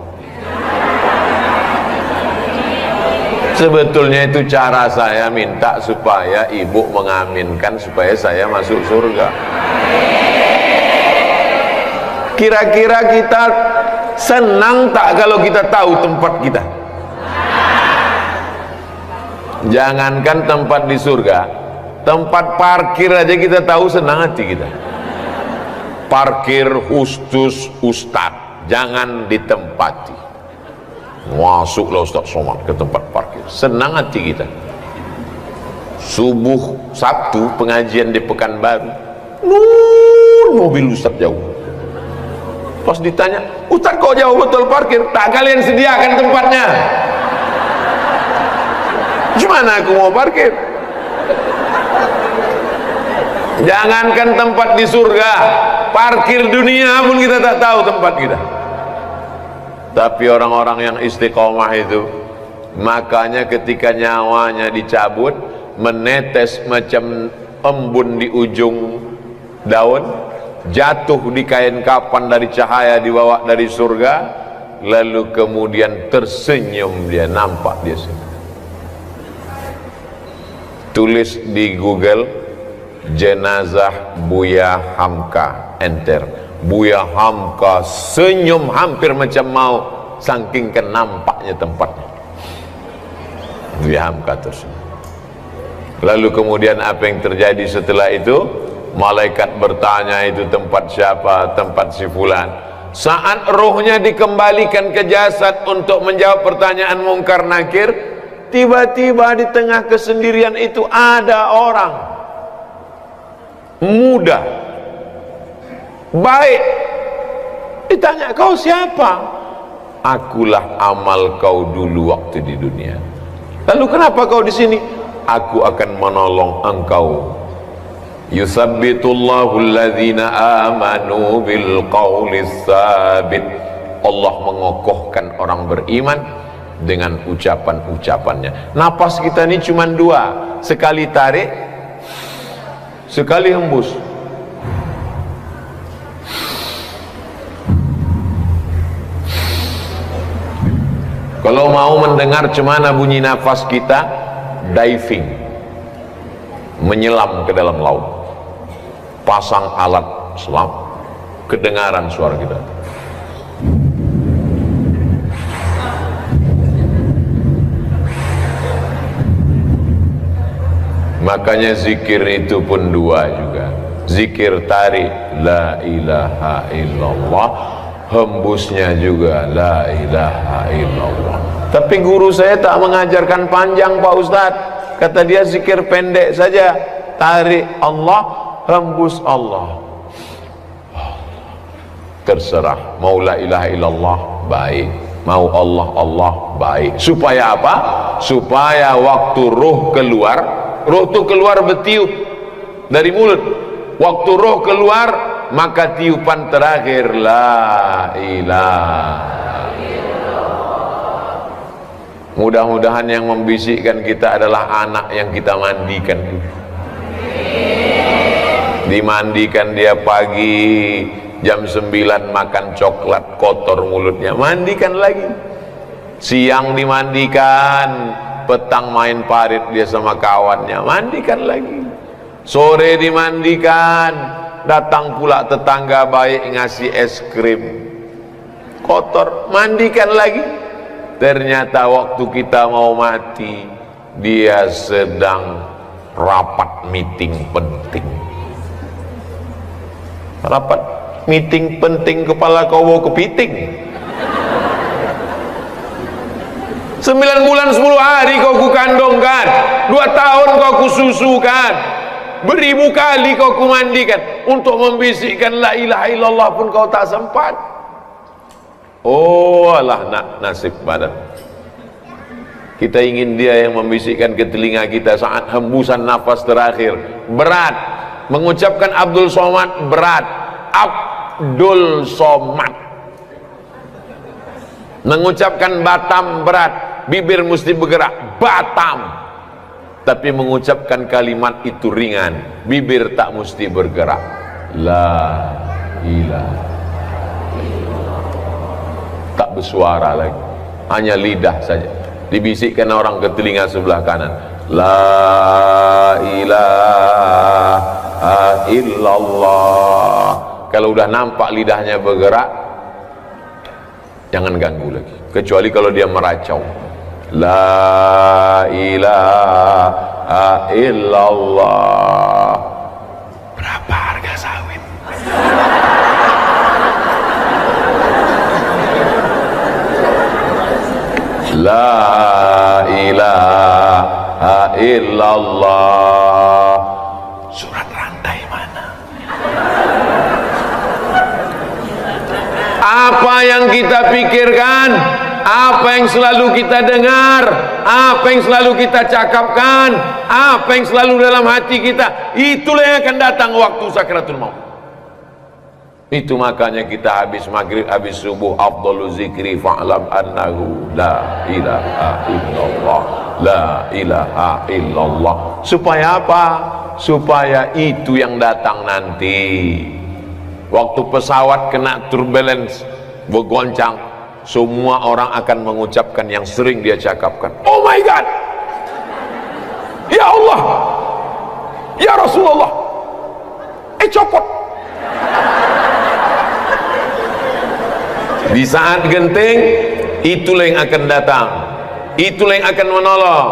Sebetulnya itu cara saya minta supaya ibu mengaminkan supaya saya masuk surga. Kira-kira kita senang tak kalau kita tahu tempat kita? Jangankan tempat di surga, tempat parkir aja kita tahu, senang hati kita. Parkir khusus ustad, jangan ditempati. Masuklah Ustaz Somad ke tempat parkir, senang hati kita. Subuh Sabtu pengajian di Pekanbaru, mobil Ustaz jauh. Pas ditanya, Ustaz kok jauh betul parkir? Tak kalian sediakan tempatnya. Gimana aku mau parkir? Jangankan tempat di surga, parkir dunia pun kita tak tahu tempat kita. Tapi orang-orang yang istiqomah itu, makanya ketika nyawanya dicabut, menetes macam embun di ujung daun, jatuh di kain kapan dari cahaya dibawa dari surga, lalu kemudian tersenyum, dia nampak dia senyum. Tulis di Google jenazah Buya Hamka, enter. Buya Hamka senyum hampir macam mau, saking kan nampaknya tempatnya. Buya Hamka tersenyum. Lalu kemudian apa yang terjadi setelah itu? Malaikat bertanya, itu tempat siapa? Tempat si fulan. Saat rohnya dikembalikan ke jasad untuk menjawab pertanyaan mungkar nakir, tiba-tiba di tengah kesendirian itu ada orang muda, baik. Ditanya, kau siapa? Akulah amal kau dulu waktu di dunia. Lalu kenapa kau di sini? Aku akan menolong engkau. Yusabbitullahu alladhina amanu bil qawli tsabit. Allah mengokohkan orang beriman dengan ucapan-ucapannya. Napas kita ini cuma dua, sekali tarik, sekali hembus. Kalau mau mendengar cemana bunyi nafas kita, diving, menyelam ke dalam laut, pasang alat selam, kedengaran suara kita. Makanya zikir itu pun dua juga. Zikir tarik la ilaha illallah, hembusnya juga la ilaha illallah. Tapi guru saya tak mengajarkan panjang Pak Ustadz. Kata dia zikir pendek saja, tarik Allah, hembus Allah. Terserah, mau la ilaha illallah baik, mau Allah Allah baik. Supaya apa? Supaya waktu roh keluar, roh itu keluar bertiup dari mulut. Waktu roh keluar, maka tiupan terakhir la ilaha. Mudah-mudahan yang membisikkan kita adalah anak yang kita mandikan. Dimandikan dia pagi jam 9 makan coklat, kotor mulutnya, mandikan lagi. Siang dimandikan, petang main parit dia sama kawannya, mandikan lagi. Sore dimandikan, datang pula tetangga baik ngasih es krim, kotor, mandikan lagi. Ternyata waktu kita mau mati, dia sedang rapat meeting penting. Rapat meeting penting, kepala kau bawa kepiting. 9 bulan 10 hari kau kukandongkan, 2 tahun kau kususukan, beribu kali kau kumandikan. Untuk membisikkan la ilaha illallah pun kau tak sempat. Oh alah nasib badan. Kita ingin dia yang membisikkan ke telinga kita saat hembusan nafas terakhir. Berat mengucapkan Abdul Somad, berat. Abdul Somad. Mengucapkan Batam berat, bibir mesti bergerak, Batam. Tapi mengucapkan kalimat itu ringan, bibir tak mesti bergerak. La ilaha, tak bersuara lagi, hanya lidah saja. dibisikkan orang ke telinga sebelah kanan, la ilaha illallah. Kalau udah nampak lidahnya bergerak, jangan ganggu lagi, kecuali kalau dia meracau, la ilaha illallah. Berapa harga sawit? La ilaha illallah. Surat rantai mana? Apa yang kita pikirkan, apa yang selalu kita dengar, apa yang selalu kita cakapkan, apa yang selalu dalam hati kita, itulah yang akan datang waktu sakratul maut. Itu makanya kita habis maghrib, habis subuh, afdalu zikri fa'lam annahu la ilaha illallah, la ilaha illallah. Supaya apa? Supaya itu yang datang nanti. Waktu pesawat kena turbulence, bergoncang, semua orang akan mengucapkan yang sering dia cakapkan. Oh my God, ya Allah, ya Rasulullah, copot. Di saat genting, itulah yang akan datang, itulah yang akan menolong,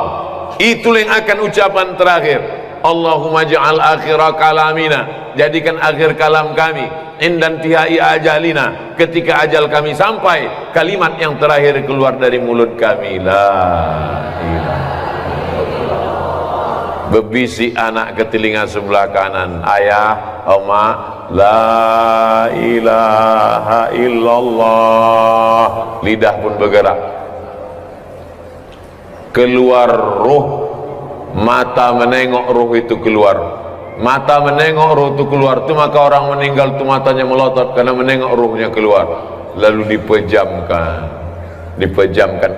itulah yang akan ucapan terakhir. Allahumma ja'al akhira kalamina, jadikan akhir kalam kami, indan tihai ajalina, ketika ajal kami sampai, kalimat yang terakhir keluar dari mulut kami, la ilaha illallah. Bebisi anak ke telinga sebelah kanan, ayah, oma, la ilaha illallah. Lidah pun bergerak, keluar ruh, mata menengok ruh itu keluar, mata menengok ruh itu keluar, itu maka orang meninggal itu matanya melotot karena menengok ruhnya keluar, lalu dipejamkan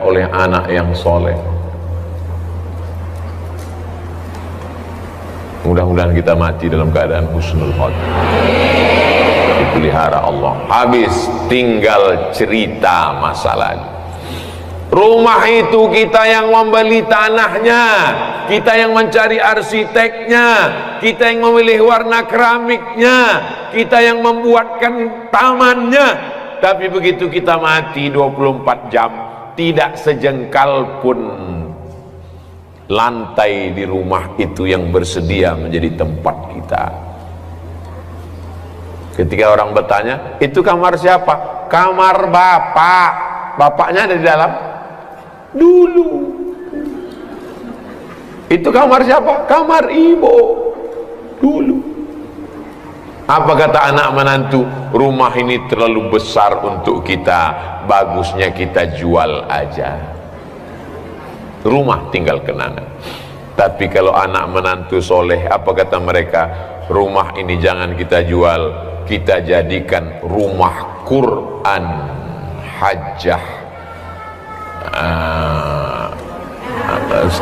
oleh anak yang soleh. Mudah-mudahan kita mati dalam keadaan husnul khotimah, dipelihara Allah. Habis tinggal cerita masa lalu. Rumah itu kita yang membeli tanahnya, kita yang mencari arsiteknya, kita yang memilih warna keramiknya, kita yang membuatkan tamannya. Tapi begitu kita mati 24 jam, tidak sejengkal pun lantai di rumah itu yang bersedia menjadi tempat kita. Ketika orang bertanya, itu kamar siapa? Kamar bapak. Bapaknya ada di dalam? Dulu. Itu kamar siapa? Kamar ibu. Dulu. Apa kata anak menantu? Rumah ini terlalu besar untuk kita, bagusnya kita jual aja. Rumah tinggal kenangan. Tapi kalau anak menantu soleh, apa kata mereka? Rumah ini jangan kita jual, kita jadikan rumah Quran hajjah.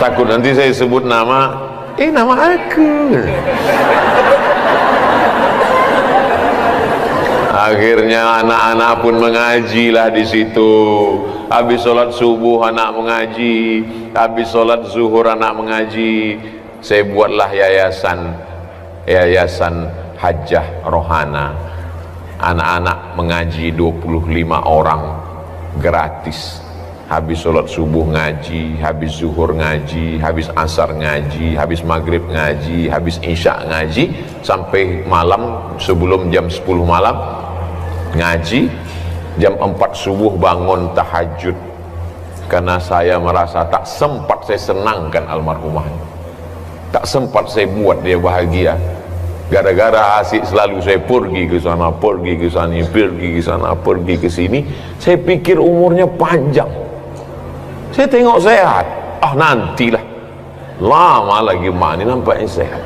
Takut nanti saya sebut nama, nama aku. Akhirnya anak-anak pun mengajilah di situ. Habis sholat subuh anak mengaji, habis sholat zuhur anak mengaji. Saya buatlah yayasan Hajjah Rohana. Anak-anak mengaji 25 orang gratis. Habis sholat subuh ngaji, habis zuhur ngaji, habis asar ngaji, habis maghrib ngaji, habis isya ngaji, sampai malam sebelum jam 10 malam ngaji. Jam 4 subuh bangun tahajud, karena saya merasa tak sempat saya senangkan almarhumah, tak sempat saya buat dia bahagia. Gara-gara asik selalu saya pergi ke sana, pergi ke sana, pergi ke sana, pergi ke sini. Saya pikir umurnya panjang, saya tengok sehat, nantilah lama lagi mak ini nampaknya sehat.